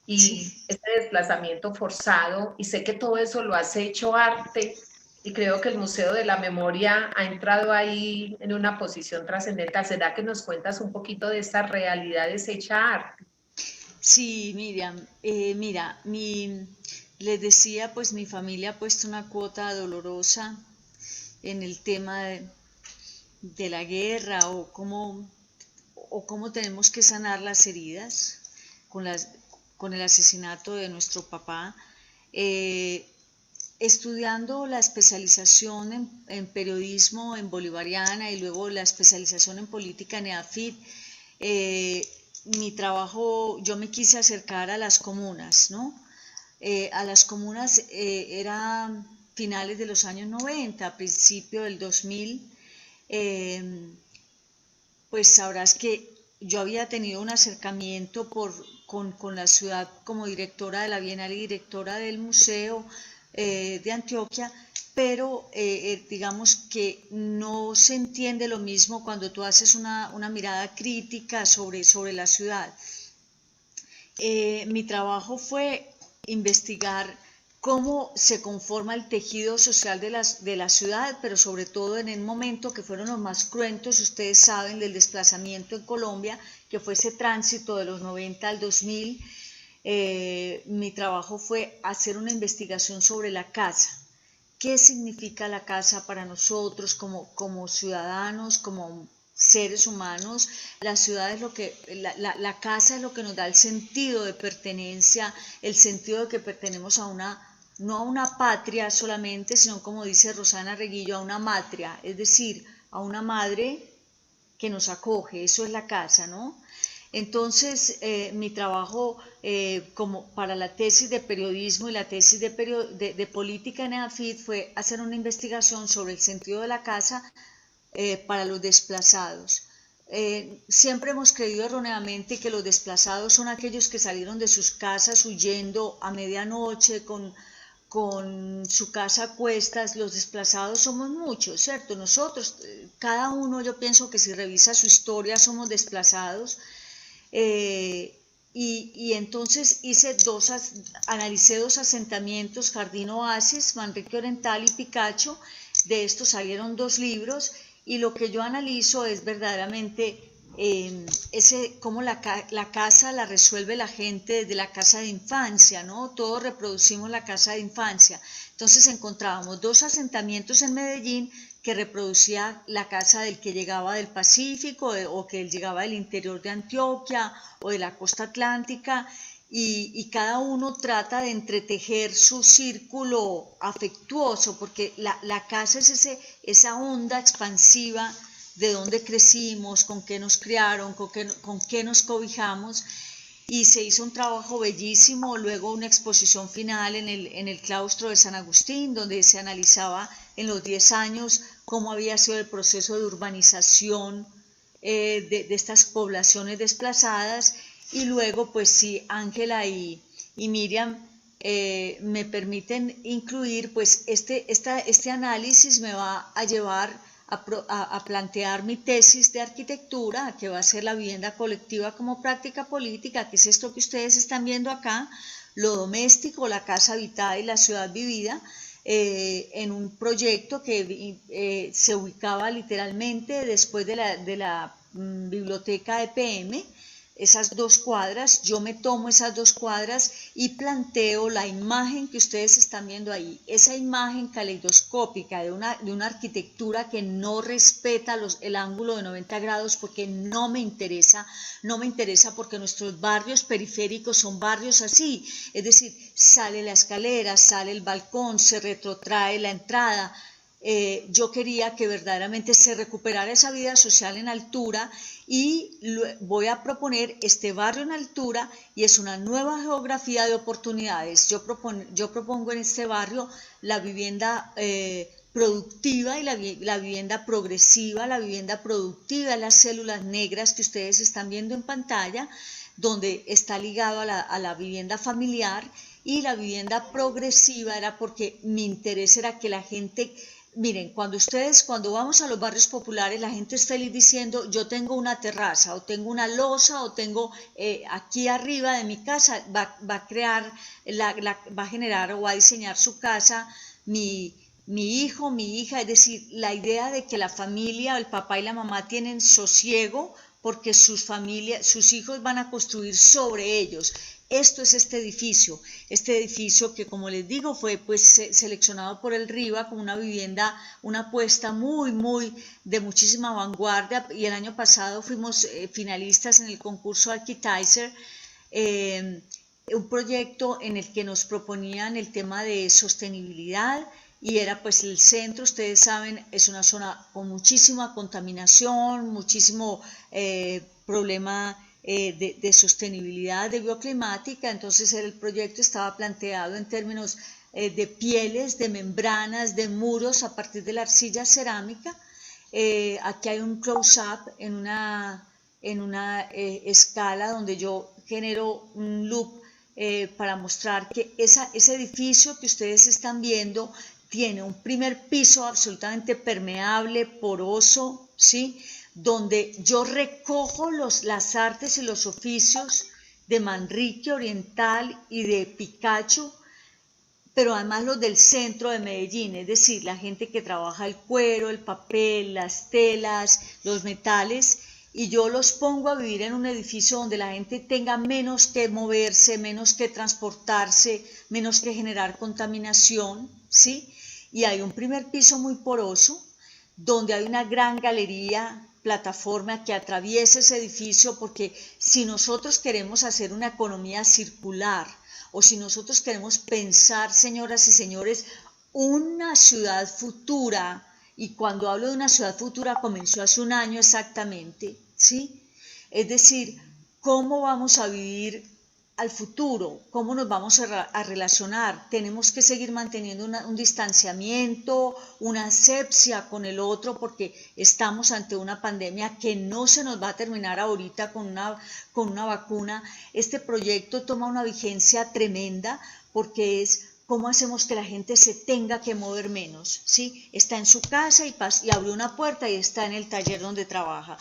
y este desplazamiento forzado, y sé que todo eso lo has hecho arte, y creo que el Museo de la Memoria ha entrado ahí en una posición trascendental. ¿Será que nos cuentas un poquito de estas realidades hecha arte? Sí, Miriam, mira, les decía, pues mi familia ha puesto una cuota dolorosa en el tema de la guerra o cómo tenemos que sanar las heridas con el asesinato de nuestro papá. Estudiando la especialización en periodismo en Bolivariana y luego la especialización en política en EAFIT, mi trabajo, yo me quise acercar a las comunas, ¿no? A las comunas era finales de los años 90, principio del 2000, pues sabrás que yo había tenido un acercamiento con la ciudad como directora de la Bienal y directora del museo, de Antioquia, pero digamos que no se entiende lo mismo cuando tú haces una mirada crítica sobre la ciudad. Mi trabajo fue investigar cómo se conforma el tejido social de la ciudad, pero sobre todo en el momento que fueron los más cruentos, ustedes saben, del desplazamiento en Colombia, que fue ese tránsito de los 90 al 2000. Mi trabajo fue hacer una investigación sobre la casa. ¿Qué significa la casa para nosotros como ciudadanos, como seres humanos? La ciudad es lo que, la casa es lo que nos da el sentido de pertenencia, el sentido de que pertenecemos a no a una patria solamente, sino, como dice Rosana Reguillo, a una matria, es decir, a una madre que nos acoge. Eso es la casa, ¿no? Entonces, mi trabajo como para la tesis de periodismo y la tesis de política en EAFIT fue hacer una investigación sobre el sentido de la casa para los desplazados. Siempre hemos creído erróneamente que los desplazados son aquellos que salieron de sus casas huyendo a medianoche con su casa a cuestas. Los desplazados somos muchos, ¿cierto? Nosotros, cada uno, yo pienso que si revisa su historia, somos desplazados. Y entonces analicé dos asentamientos, Jardín Oasis, Manrique Oriental y Picacho. De estos salieron 2 libros, y lo que yo analizo es verdaderamente cómo la casa la resuelve la gente desde la casa de infancia, ¿no? Todos reproducimos la casa de infancia. Entonces encontrábamos 2 asentamientos en Medellín que reproducía la casa del que llegaba del Pacífico o que llegaba del interior de Antioquia o de la costa atlántica, y cada uno trata de entretejer su círculo afectuoso, porque la casa es esa onda expansiva de dónde crecimos, con qué nos criaron, con qué nos cobijamos. Y se hizo un trabajo bellísimo, luego una exposición final en el claustro de San Agustín, donde se analizaba en los 10 años cómo había sido el proceso de urbanización de estas poblaciones desplazadas. Y luego, pues sí, Ángela y Miriam me permiten incluir, pues este análisis me va a llevar a plantear mi tesis de arquitectura, que va a ser la vivienda colectiva como práctica política, que es esto que ustedes están viendo acá, lo doméstico, la casa habitada y la ciudad vivida, en un proyecto que se ubicaba literalmente después de la biblioteca de PM. Esas 2 cuadras, yo me tomo esas 2 cuadras y planteo la imagen que ustedes están viendo ahí, esa imagen caleidoscópica de una arquitectura que no respeta el ángulo de 90 grados, porque no me interesa porque nuestros barrios periféricos son barrios así, es decir, sale la escalera, sale el balcón, se retrotrae la entrada. Yo quería que verdaderamente se recuperara esa vida social en altura, y voy a proponer este barrio en altura, y es una nueva geografía de oportunidades. Yo propongo en este barrio la vivienda productiva y la vivienda progresiva. La vivienda productiva, las células negras que ustedes están viendo en pantalla, donde está ligado a la vivienda familiar, y la vivienda progresiva era porque mi interés era que la gente... Miren, cuando vamos a los barrios populares, la gente es feliz diciendo: yo tengo una terraza, o tengo una losa, o tengo aquí arriba de mi casa, va a generar o va a diseñar su casa mi hijo, mi hija. Es decir, la idea de que la familia, el papá y la mamá tienen sosiego porque sus hijos van a construir sobre ellos. Esto es este edificio que, como les digo, fue pues seleccionado por el RIVA como una vivienda, una apuesta muy de muchísima vanguardia, y el año pasado fuimos finalistas en el concurso Architizer, un proyecto en el que nos proponían el tema de sostenibilidad, y era pues el centro, ustedes saben, es una zona con muchísima contaminación, muchísimo problema de sostenibilidad, de bioclimática. Entonces el proyecto estaba planteado en términos de pieles, de membranas, de muros a partir de la arcilla cerámica. Aquí hay un close-up en una escala donde yo genero un loop para mostrar que ese edificio que ustedes están viendo tiene un primer piso absolutamente permeable, poroso, ¿sí? Donde yo recojo las artes y los oficios de Manrique Oriental y de Picacho, pero además los del centro de Medellín, es decir, la gente que trabaja el cuero, el papel, las telas, los metales, y yo los pongo a vivir en un edificio donde la gente tenga menos que moverse, menos que transportarse, menos que generar contaminación, ¿sí? Y hay un primer piso muy poroso, donde hay una gran galería, plataforma que atraviesa ese edificio, porque si nosotros queremos hacer una economía circular, o si nosotros queremos pensar, señoras y señores, una ciudad futura, y cuando hablo de una ciudad futura comenzó hace un año exactamente, ¿sí? Es decir, ¿cómo vamos a vivir al futuro? ¿Cómo nos vamos a relacionar? Tenemos que seguir manteniendo un distanciamiento, una asepsia con el otro, porque estamos ante una pandemia que no se nos va a terminar ahorita con una vacuna. Este proyecto toma una vigencia tremenda porque es cómo hacemos que la gente se tenga que mover menos, ¿sí? Está en su casa y abre una puerta y está en el taller donde trabaja.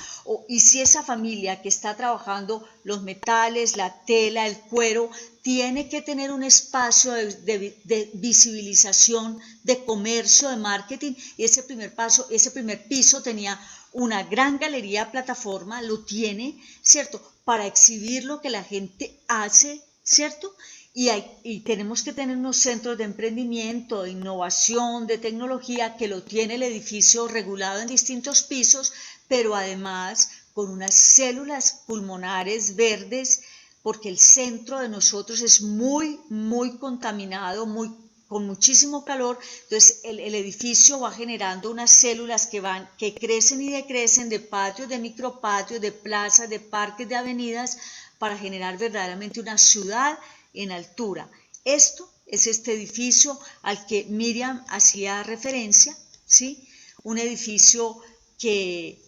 Y si esa familia que está trabajando los metales, la tela, el cuero, tiene que tener un espacio de visibilización, de comercio, de marketing, y ese primer piso tenía una gran galería plataforma, lo tiene, ¿cierto? Para exhibir lo que la gente hace, ¿cierto? Y tenemos que tener unos centros de emprendimiento, de innovación, de tecnología, que lo tiene el edificio regulado en distintos pisos, pero además con unas células pulmonares verdes, porque el centro de nosotros es muy, muy contaminado, con muchísimo calor. Entonces el edificio va generando unas células que crecen y decrecen de patios, de micropatios, de plazas, de parques, de avenidas, para generar verdaderamente una ciudad en altura. Esto es este edificio al que Miriam hacía referencia, ¿sí? Un edificio que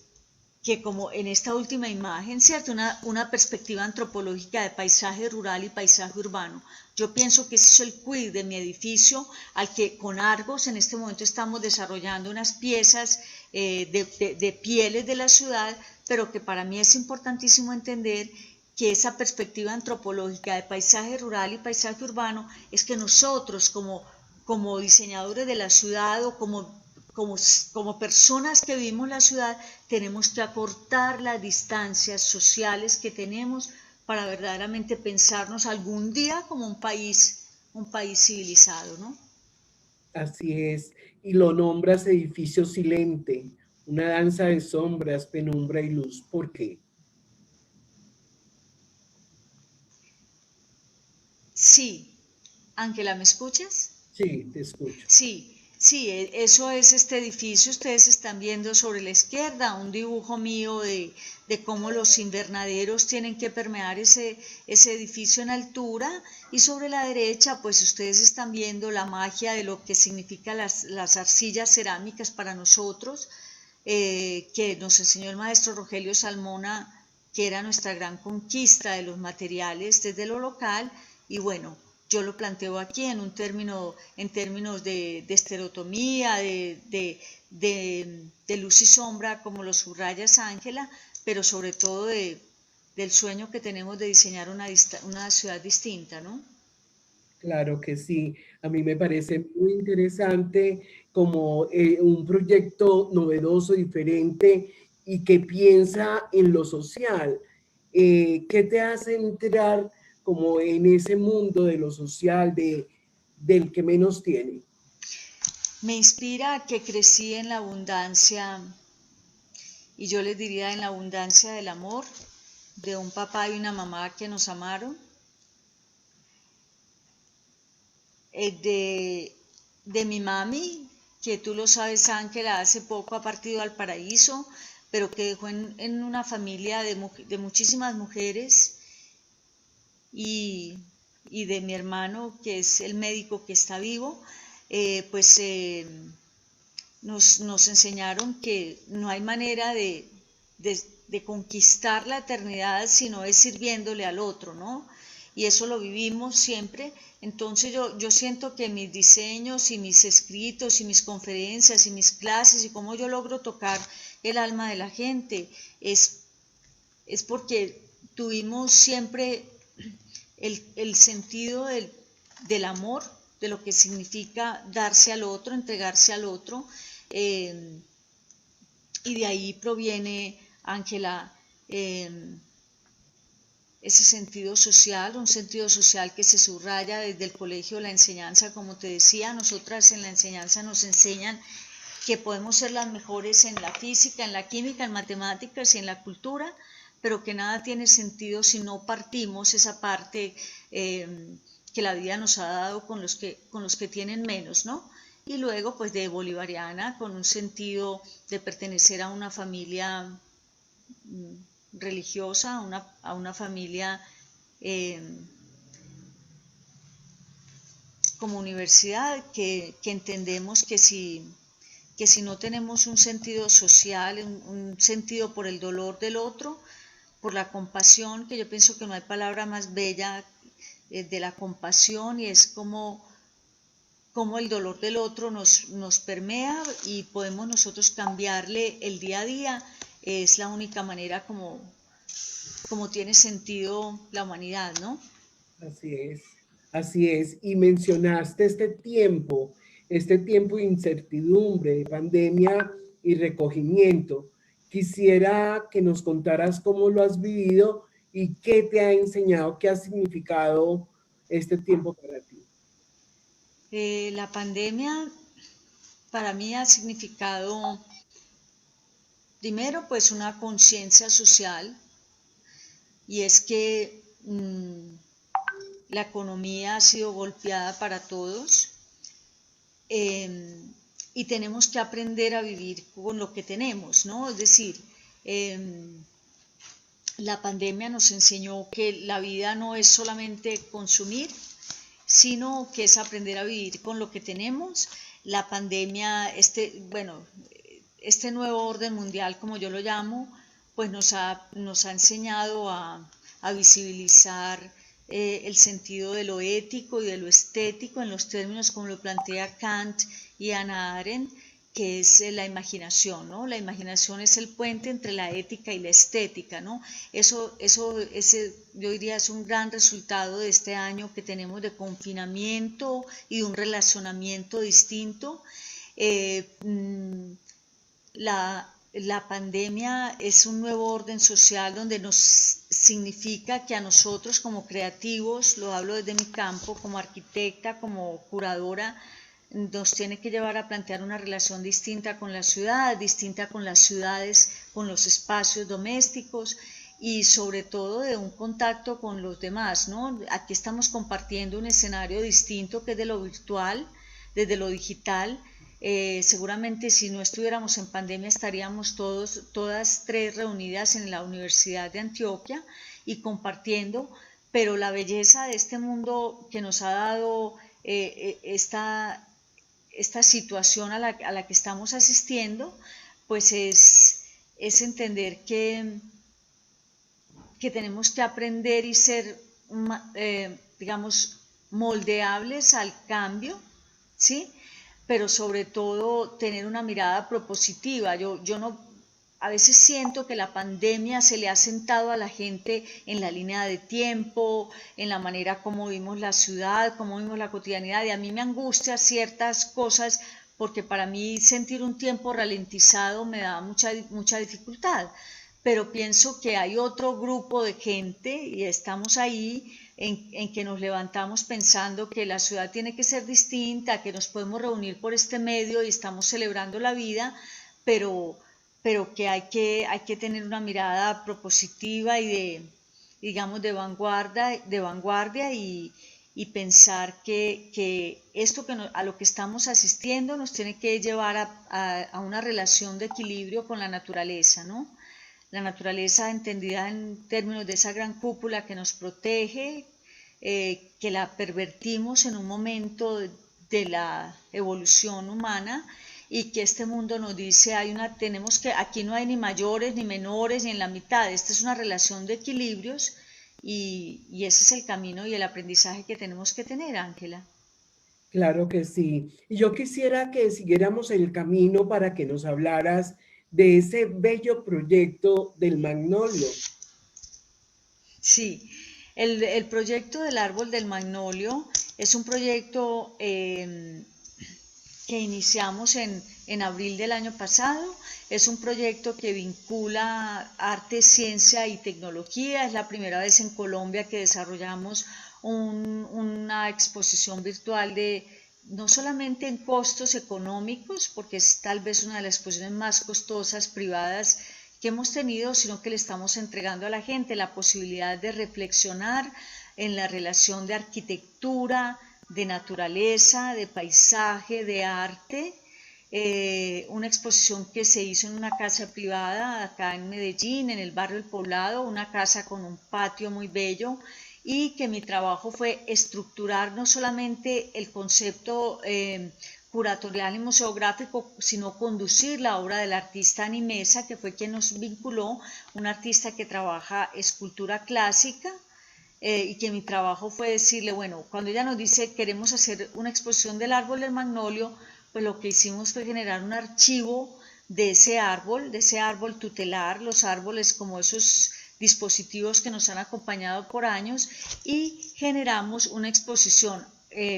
como en esta última imagen, ¿cierto? Una perspectiva antropológica de paisaje rural y paisaje urbano. Yo pienso que ese es el quid de mi edificio, al que con Argos en este momento estamos desarrollando unas piezas de pieles de la ciudad, pero que para mí es importantísimo entender que esa perspectiva antropológica de paisaje rural y paisaje urbano es que nosotros como diseñadores de la ciudad o como personas que vivimos la ciudad, tenemos que acortar las distancias sociales que tenemos para verdaderamente pensarnos algún día como un país civilizado, ¿no? Así es, y lo nombras edificio silente, una danza de sombras, penumbra y luz. ¿Por qué? Sí. Ángela, ¿me escuchas? Sí, te escucho. Sí, eso es este edificio. Ustedes están viendo sobre la izquierda un dibujo mío de cómo los invernaderos tienen que permear ese edificio en altura, y sobre la derecha pues ustedes están viendo la magia de lo que significan las arcillas cerámicas para nosotros, que nos enseñó el maestro Rogelio Salmona, que era nuestra gran conquista de los materiales desde lo local. Y bueno, yo lo planteo aquí en términos de estereotomía, de luz y sombra, como lo subrayas, Ángela, pero sobre todo del sueño que tenemos de diseñar una ciudad distinta, ¿no? Claro que sí, a mí me parece muy interesante como un proyecto novedoso, diferente y que piensa en lo social. ¿Qué te hace entrar como en ese mundo de lo social, del que menos tiene? Me inspira que crecí en la abundancia, y yo les diría en la abundancia del amor, de un papá y una mamá que nos amaron, de mi mami, que tú lo sabes, Ángela, hace poco ha partido al paraíso, pero que dejó en una familia de muchísimas mujeres, y de mi hermano, que es el médico que está vivo. Nos enseñaron que no hay manera de conquistar la eternidad si no es sirviéndole al otro, ¿no? y eso lo vivimos siempre. Entonces yo siento que mis diseños y mis escritos y mis conferencias y mis clases y cómo yo logro tocar el alma de la gente es porque tuvimos siempre el sentido del amor, de lo que significa darse al otro, entregarse al otro, y de ahí proviene, Ángela, ese sentido social, un sentido social que se subraya desde el colegio, la enseñanza, como te decía, nosotras en la enseñanza nos enseñan que podemos ser las mejores en la física, en la química, en matemáticas y en la cultura, pero que nada tiene sentido si no partimos esa parte que la vida nos ha dado con los que tienen menos, ¿no? Y luego, pues, de bolivariana, con un sentido de pertenecer a una familia religiosa, a una familia como universidad, que entendemos que si no tenemos un sentido social, un sentido por el dolor del otro, por la compasión, que yo pienso que no hay palabra más bella de la compasión, y es como el dolor del otro nos permea y podemos nosotros cambiarle el día a día. Es la única manera como tiene sentido la humanidad, ¿no? Así es. Y mencionaste este tiempo de incertidumbre, de pandemia y recogimiento. Quisiera que nos contaras cómo lo has vivido y qué te ha enseñado, qué ha significado este tiempo para ti. La pandemia para mí ha significado, primero, pues una conciencia social, y es que la economía ha sido golpeada para todos, y tenemos que aprender a vivir con lo que tenemos, ¿no? Es decir, la pandemia nos enseñó que la vida no es solamente consumir, sino que es aprender a vivir con lo que tenemos. La pandemia, este nuevo orden mundial, como yo lo llamo, pues nos ha enseñado a visibilizar el sentido de lo ético y de lo estético en los términos como lo plantea Kant y Hannah Arendt, que es la imaginación, ¿no? La imaginación es el puente entre la ética y la estética, ¿no? Yo diría, es un gran resultado de este año que tenemos de confinamiento y de un relacionamiento distinto. La pandemia es un nuevo orden social donde nos significa que a nosotros como creativos, lo hablo desde mi campo, como arquitecta, como curadora, nos tiene que llevar a plantear una relación distinta con la ciudad, distinta con las ciudades, con los espacios domésticos y sobre todo de un contacto con los demás, ¿no? Aquí estamos compartiendo un escenario distinto que es de lo virtual, desde lo digital. Seguramente si no estuviéramos en pandemia estaríamos todas tres reunidas en la Universidad de Antioquia y compartiendo, pero la belleza de este mundo que nos ha dado esta situación a la que estamos asistiendo, pues es entender que tenemos que aprender y ser, digamos, moldeables al cambio, ¿sí? Pero sobre todo tener una mirada propositiva. A veces siento que la pandemia se le ha sentado a la gente en la línea de tiempo, en la manera como vimos la ciudad, como vimos la cotidianidad, y a mí me angustia ciertas cosas porque para mí sentir un tiempo ralentizado me da mucha dificultad. Pero pienso que hay otro grupo de gente, y estamos ahí, en que nos levantamos pensando que la ciudad tiene que ser distinta, que nos podemos reunir por este medio y estamos celebrando la vida, pero que hay que tener una mirada propositiva y digamos, de vanguardia y pensar que esto a lo que estamos asistiendo nos tiene que llevar a una relación de equilibrio con la naturaleza, ¿no? La naturaleza entendida en términos de esa gran cúpula que nos protege, que la pervertimos en un momento de la evolución humana, y que este mundo nos dice, aquí no hay ni mayores ni menores ni en la mitad, esta es una relación de equilibrios, y ese es el camino y el aprendizaje que tenemos que tener, Ángela. Claro que sí. Y yo quisiera que siguiéramos el camino para que nos hablaras de ese bello proyecto del Magnolio. Sí, el proyecto del árbol del magnolio es un proyecto que iniciamos en abril del año pasado. Es un proyecto que vincula arte, ciencia y tecnología. Es la primera vez en Colombia que desarrollamos una exposición virtual de no solamente en costos económicos, porque es tal vez una de las exposiciones más costosas privadas que hemos tenido, sino que le estamos entregando a la gente la posibilidad de reflexionar en la relación de arquitectura, de naturaleza, de paisaje, de arte. Una exposición que se hizo en una casa privada acá en Medellín, en el barrio El Poblado, una casa con un patio muy bello, y que mi trabajo fue estructurar no solamente el concepto curatorial y museográfico, sino conducir la obra del artista Animesa, que fue quien nos vinculó, un artista que trabaja escultura clásica, y que mi trabajo fue decirle, bueno, cuando ella nos dice queremos hacer una exposición del árbol del magnolio, pues lo que hicimos fue generar un archivo de ese árbol tutelar, los árboles como esos dispositivos que nos han acompañado por años, y generamos una exposición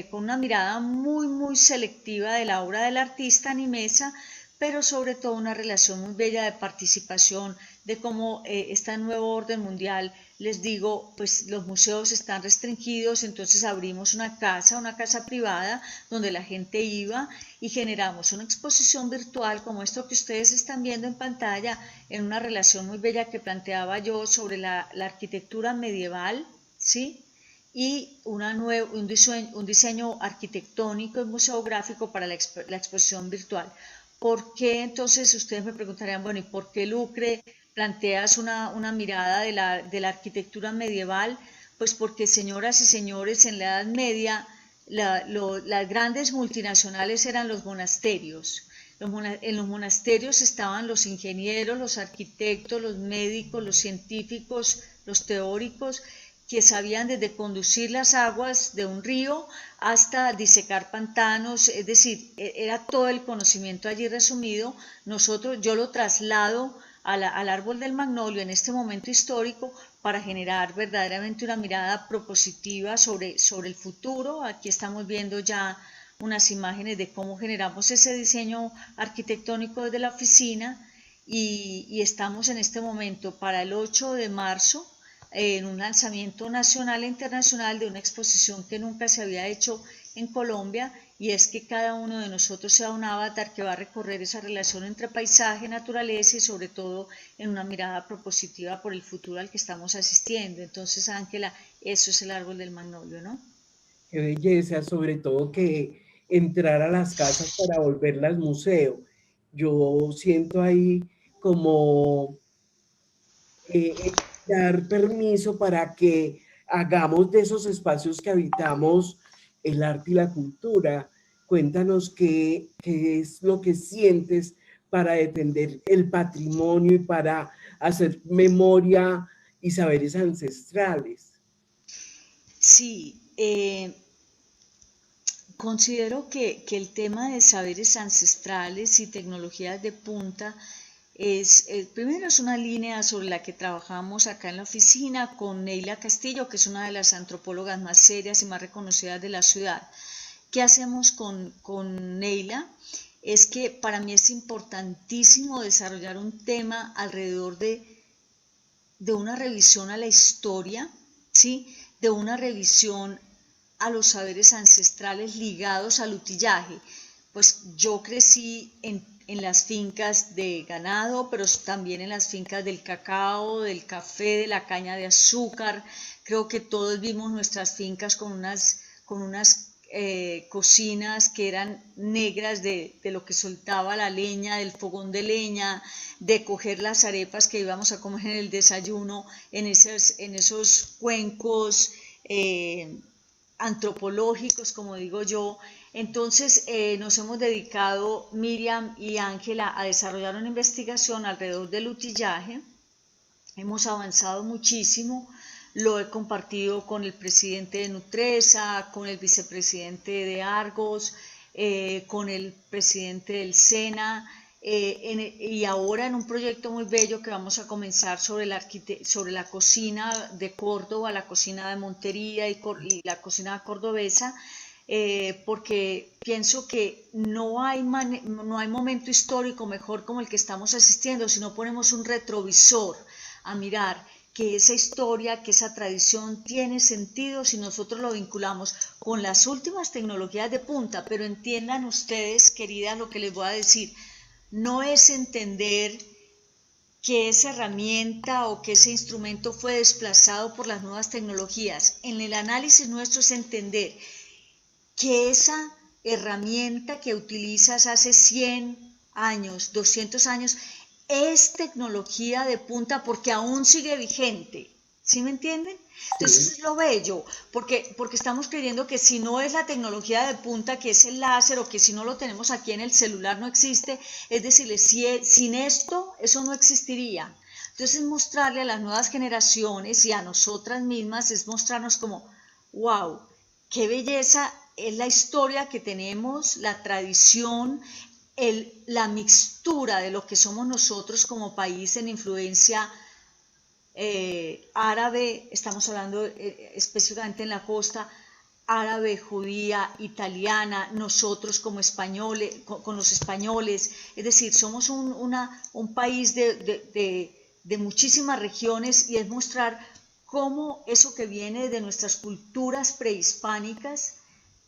con una mirada muy selectiva de la obra del artista Animesa, pero sobre todo una relación muy bella de participación, de cómo este nuevo orden mundial, les digo, pues los museos están restringidos, entonces abrimos una casa privada donde la gente iba y generamos una exposición virtual como esto que ustedes están viendo en pantalla, en una relación muy bella que planteaba yo sobre la arquitectura medieval, ¿sí? Y un diseño arquitectónico y museográfico para la exposición virtual. ¿Por qué entonces ustedes me preguntarían, bueno, ¿y por qué Lucre planteas una mirada de la arquitectura medieval? Pues porque, señoras y señores, en la Edad Media las grandes multinacionales eran los monasterios. En los monasterios estaban los ingenieros, los arquitectos, los médicos, los científicos, los teóricos, que sabían desde conducir las aguas de un río hasta disecar pantanos, es decir, era todo el conocimiento allí resumido. Yo lo traslado al árbol del magnolio en este momento histórico para generar verdaderamente una mirada propositiva sobre el futuro. Aquí estamos viendo ya unas imágenes de cómo generamos ese diseño arquitectónico desde la oficina, y estamos en este momento para el 8 de marzo en un lanzamiento nacional e internacional de una exposición que nunca se había hecho en Colombia, y es que cada uno de nosotros sea un avatar que va a recorrer esa relación entre paisaje, naturaleza y sobre todo en una mirada propositiva por el futuro al que estamos asistiendo. Entonces, Ángela, eso es el árbol del magnolio, ¿no? Qué belleza, sobre todo que entrar a las casas para volverlas museo. Yo siento ahí como dar permiso para que hagamos de esos espacios que habitamos el arte y la cultura. Cuéntanos qué es lo que sientes para defender el patrimonio y para hacer memoria y saberes ancestrales. Sí, considero que el tema de saberes ancestrales y tecnologías de punta primero es una línea sobre la que trabajamos acá en la oficina con Neila Castillo, que es una de las antropólogas más serias y más reconocidas de la ciudad. ¿Qué hacemos con Neila? Es que para mí es importantísimo desarrollar un tema alrededor de una revisión a la historia, ¿sí? De una revisión a los saberes ancestrales ligados al utillaje. Pues yo crecí en las fincas de ganado, pero también en las fincas del cacao, del café, de la caña de azúcar. Creo que todos vimos nuestras fincas con unas cocinas que eran negras de lo que soltaba la leña, del fogón de leña, de coger las arepas que íbamos a comer en el desayuno, en esos cuencos antropológicos, como digo yo. Entonces nos hemos dedicado, Miriam y Ángela, a desarrollar una investigación alrededor del utillaje. Hemos avanzado muchísimo. lo he compartido con el presidente de Nutresa, con el vicepresidente de Argos, con el presidente del SENA, y ahora en un proyecto muy bello que vamos a comenzar sobre la cocina de Córdoba, la cocina de Montería y la cocina cordobesa, porque pienso que no hay momento histórico mejor como el que estamos asistiendo si no ponemos un retrovisor a mirar que esa historia, que esa tradición tiene sentido si nosotros lo vinculamos con las últimas tecnologías de punta. Pero entiendan ustedes, queridas, lo que les voy a decir, no es entender que esa herramienta o que ese instrumento fue desplazado por las nuevas tecnologías. En el análisis nuestro es entender que esa herramienta que utilizas hace 100 años, 200 años, es tecnología de punta porque aún sigue vigente. ¿Sí me entienden? Entonces eso es lo bello, porque estamos creyendo que si no es la tecnología de punta, que es el láser, o que si no lo tenemos aquí en el celular no existe, es decir, sin esto, eso no existiría. Entonces mostrarle a las nuevas generaciones y a nosotras mismas, es mostrarnos como, wow, qué belleza es la historia que tenemos, la tradición, la mixtura de lo que somos nosotros como país en influencia árabe, estamos hablando específicamente en la costa, árabe, judía, italiana, nosotros como españoles, con los españoles, es decir, somos un país de muchísimas regiones, y es mostrar cómo eso que viene de nuestras culturas prehispánicas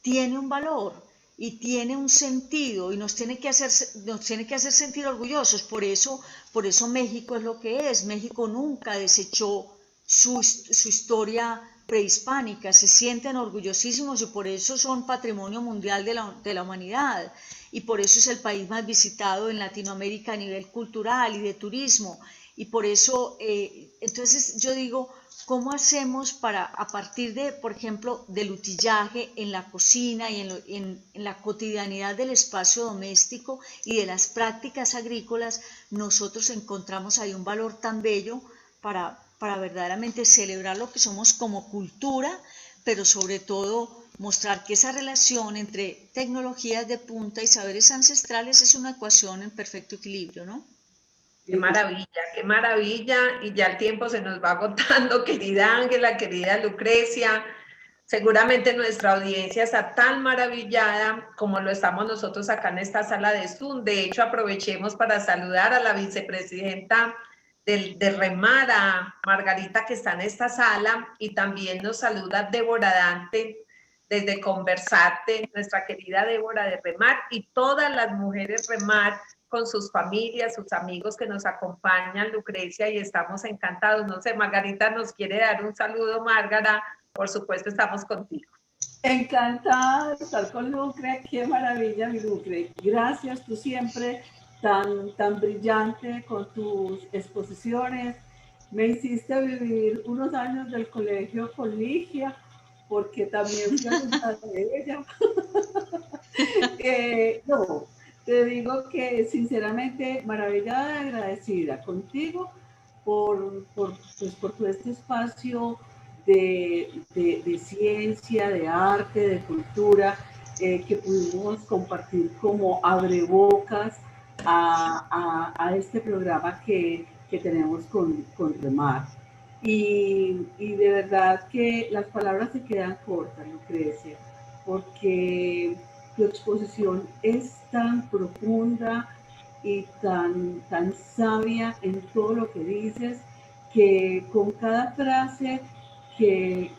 tiene un valor y tiene un sentido y nos tiene que hacer sentir orgullosos. Por eso México es lo que es. México nunca desechó su historia prehispánica, se sienten orgullosísimos y por eso son patrimonio mundial de la humanidad, y por eso es el país más visitado en Latinoamérica a nivel cultural y de turismo. Y por eso, entonces yo digo, ¿cómo hacemos para, a partir de, por ejemplo, del utillaje en la cocina y en la cotidianidad del espacio doméstico y de las prácticas agrícolas, nosotros encontramos ahí un valor tan bello para verdaderamente celebrar lo que somos como cultura, pero sobre todo mostrar que esa relación entre tecnologías de punta y saberes ancestrales es una ecuación en perfecto equilibrio, ¿no? Qué maravilla, y ya el tiempo se nos va agotando, querida Ángela, querida Lucrecia. Seguramente nuestra audiencia está tan maravillada como lo estamos nosotros acá en esta sala de Zoom. De hecho, aprovechemos para saludar a la vicepresidenta de Remar, a Margarita, que está en esta sala, y también nos saluda Débora Dante desde Conversarte, nuestra querida Débora de Remar, y todas las mujeres Remar con sus familias, sus amigos que nos acompañan, Lucrecia, y estamos encantados. No sé, Margarita nos quiere dar un saludo, Márgara. Por supuesto, estamos contigo. Encantada de estar con Lucre, qué maravilla, mi Lucre. Gracias, tú siempre tan brillante con tus exposiciones. Me hiciste vivir unos años del colegio con Ligia, porque también fui alumna de ella. No, te digo que sinceramente maravillada y agradecida contigo por todo este espacio de ciencia, de arte, de cultura, que pudimos compartir como abrebocas a este programa que tenemos con Remar. Y de verdad que las palabras se quedan cortas, Lucrecia, porque tu exposición es tan profunda y tan sabia en todo lo que dices, que con cada frase que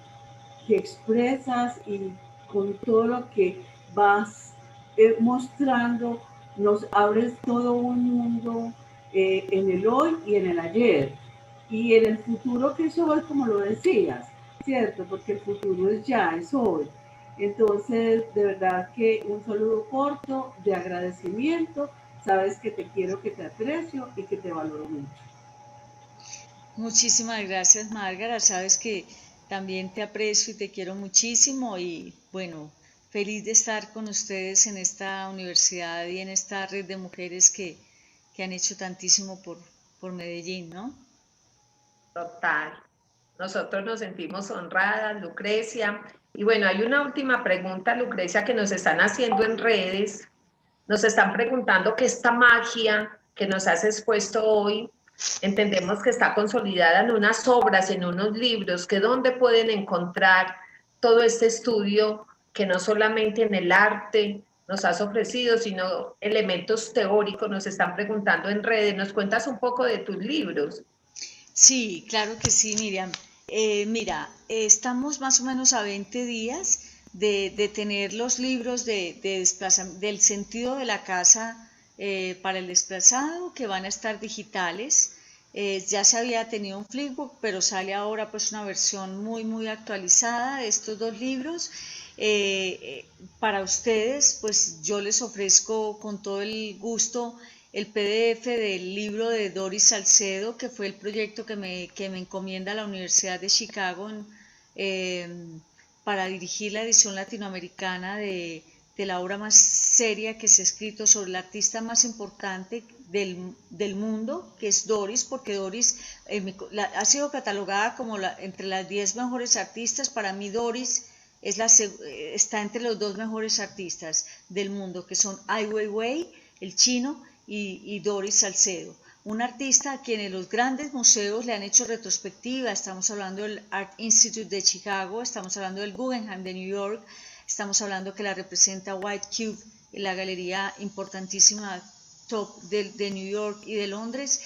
expresas y con todo lo que vas mostrando, nos abres todo un mundo en el hoy y en el ayer. Y en el futuro, que es hoy, como lo decías, ¿cierto? Porque el futuro es ya, es hoy. Entonces, de verdad que un saludo corto de agradecimiento. Sabes que te quiero, que te aprecio y que te valoro mucho. Muchísimas gracias, Márgara. Sabes que también te aprecio y te quiero muchísimo, y bueno, feliz de estar con ustedes en esta universidad y en esta red de mujeres que han hecho tantísimo por Medellín, ¿no? Total. Nosotros nos sentimos honradas, Lucrecia. Y bueno, hay una última pregunta, Lucrecia, que nos están haciendo en redes. Nos están preguntando que esta magia que nos has expuesto hoy, entendemos que está consolidada en unas obras, en unos libros, que dónde pueden encontrar todo este estudio que no solamente en el arte nos has ofrecido, sino elementos teóricos, nos están preguntando en redes. ¿Nos cuentas un poco de tus libros? Sí, claro que sí, Miriam. Mira, estamos más o menos a 20 días de tener los libros del sentido de la casa para el desplazado, que van a estar digitales. Ya se había tenido un flipbook, pero sale ahora pues una versión muy actualizada de estos dos libros. Para ustedes, pues yo les ofrezco con todo el gusto el PDF del libro de Doris Salcedo, que fue el proyecto que me encomienda la Universidad de Chicago para dirigir la edición latinoamericana de la obra más seria que se ha escrito sobre la artista más importante del mundo, que es Doris, porque Doris ha sido catalogada como entre las 10 mejores artistas. Para mí Doris está entre los 2 mejores artistas del mundo, que son Ai Weiwei, el chino, y Doris Salcedo, un artista a quien en los grandes museos le han hecho retrospectiva. Estamos hablando del Art Institute de Chicago, estamos hablando del Guggenheim de New York, estamos hablando que la representa White Cube, la galería importantísima top de New York y de Londres.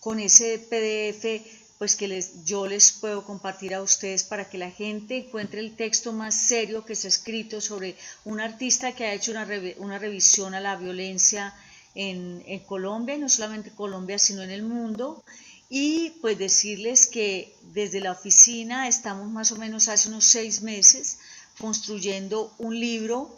Con ese PDF pues que yo les puedo compartir a ustedes para que la gente encuentre el texto más serio que se ha escrito sobre un artista que ha hecho una revisión a la violencia en Colombia, y no solamente en Colombia, sino en el mundo. Y pues decirles que desde la oficina estamos más o menos hace unos 6 meses construyendo un libro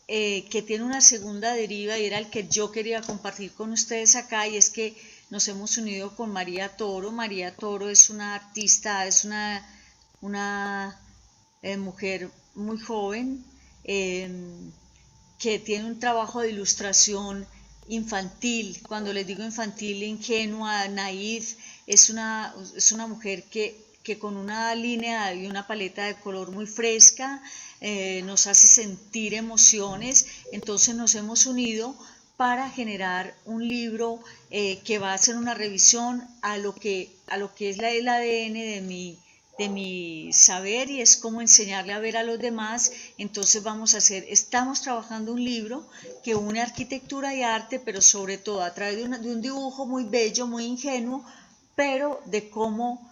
que tiene una segunda deriva, y era el que yo quería compartir con ustedes acá, y es que nos hemos unido con María Toro. María Toro es una artista, es una mujer muy joven que tiene un trabajo de ilustración infantil. Cuando les digo infantil, ingenua, naïf, es una mujer que con una línea y una paleta de color muy fresca nos hace sentir emociones. Entonces nos hemos unido para generar un libro que va a hacer una revisión a lo que es el ADN de mi saber, y es cómo enseñarle a ver a los demás. Entonces estamos trabajando un libro que une arquitectura y arte, pero sobre todo a través de un dibujo muy bello, muy ingenuo, pero de cómo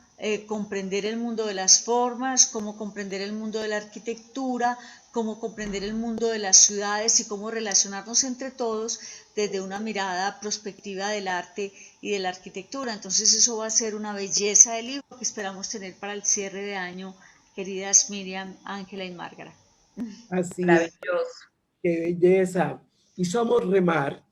comprender el mundo de las formas, cómo comprender el mundo de la arquitectura, cómo comprender el mundo de las ciudades y cómo relacionarnos entre todos desde una mirada prospectiva del arte y de la arquitectura. Entonces eso va a ser una belleza de libro que esperamos tener para el cierre de año, queridas Miriam, Ángela y Márgara. Así Maravilloso. Es, qué belleza. Y somos Remar.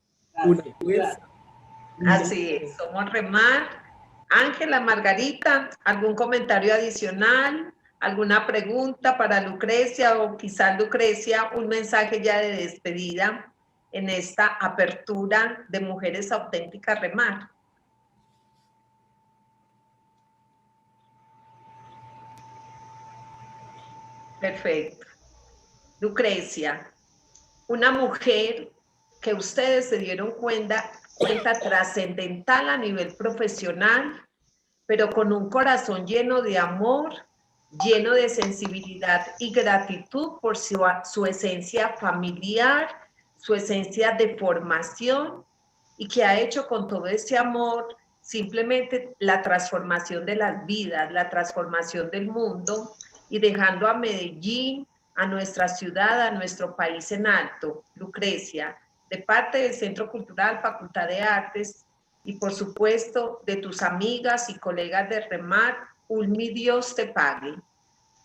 Así es, somos Remar. Ángela, Margarita, ¿algún comentario adicional? ¿Alguna pregunta para Lucrecia, o quizás Lucrecia, un mensaje ya de despedida en esta apertura de Mujeres Auténticas Remar? Perfecto. Lucrecia, una mujer que ustedes se dieron cuenta trascendental a nivel profesional, pero con un corazón lleno de amor, lleno de sensibilidad y gratitud por su esencia familiar, su esencia de formación, y que ha hecho con todo ese amor simplemente la transformación de las vidas, la transformación del mundo, y dejando a Medellín, a nuestra ciudad, a nuestro país en alto. Lucrecia, de parte del Centro Cultural Facultad de Artes, y por supuesto de tus amigas y colegas de Remar, mi Dios te pague,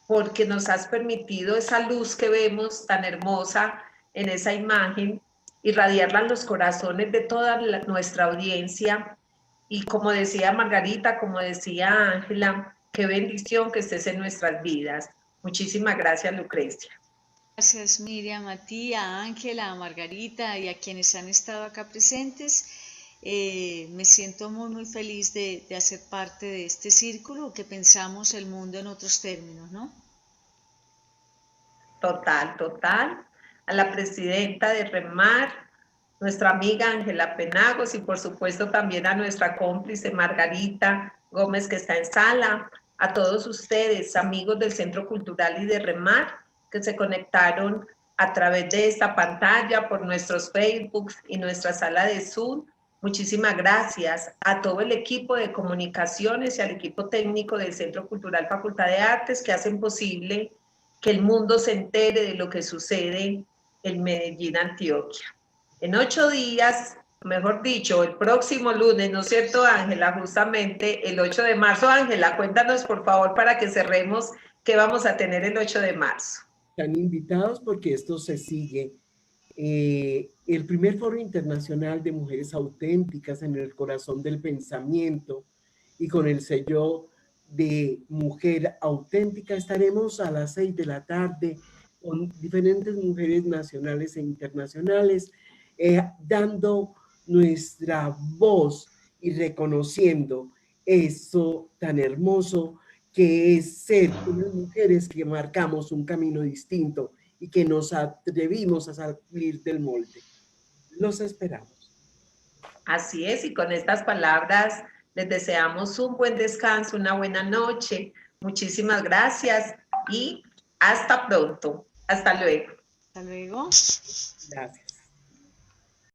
porque nos has permitido esa luz que vemos tan hermosa en esa imagen, irradiarla en los corazones de toda nuestra audiencia. Y como decía Margarita, como decía Ángela, qué bendición que estés en nuestras vidas. Muchísimas gracias, Lucrecia. Gracias, Miriam, a ti, a Ángela, a Margarita y a quienes han estado acá presentes. Me siento muy feliz de hacer parte de este círculo que pensamos el mundo en otros términos, ¿no? Total, total. A la presidenta de REMAR, nuestra amiga Ángela Penagos y por supuesto también a nuestra cómplice Margarita Gómez que está en sala, a todos ustedes, amigos del Centro Cultural y de REMAR, que se conectaron a través de esta pantalla por nuestros Facebooks y nuestra sala de Zoom. Muchísimas gracias a todo el equipo de comunicaciones y al equipo técnico del Centro Cultural Facultad de Artes que hacen posible que el mundo se entere de lo que sucede en Medellín, Antioquia. En 8 días, mejor dicho, el próximo lunes, ¿no es cierto, Ángela? Justamente el 8 de marzo. Ángela, cuéntanos por favor para que cerremos qué vamos a tener el 8 de marzo. Están invitados porque esto se sigue. El primer Foro Internacional de Mujeres Auténticas en el Corazón del Pensamiento y con el sello de Mujer Auténtica. Estaremos a las 6 de la tarde con diferentes mujeres nacionales e internacionales dando nuestra voz y reconociendo eso tan hermoso que es ser unas mujeres que marcamos un camino distinto y que nos atrevimos a salir del molde. Los esperamos. Así es, y con estas palabras les deseamos un buen descanso, una buena noche. Muchísimas gracias y hasta pronto. Hasta luego. Hasta luego. Gracias.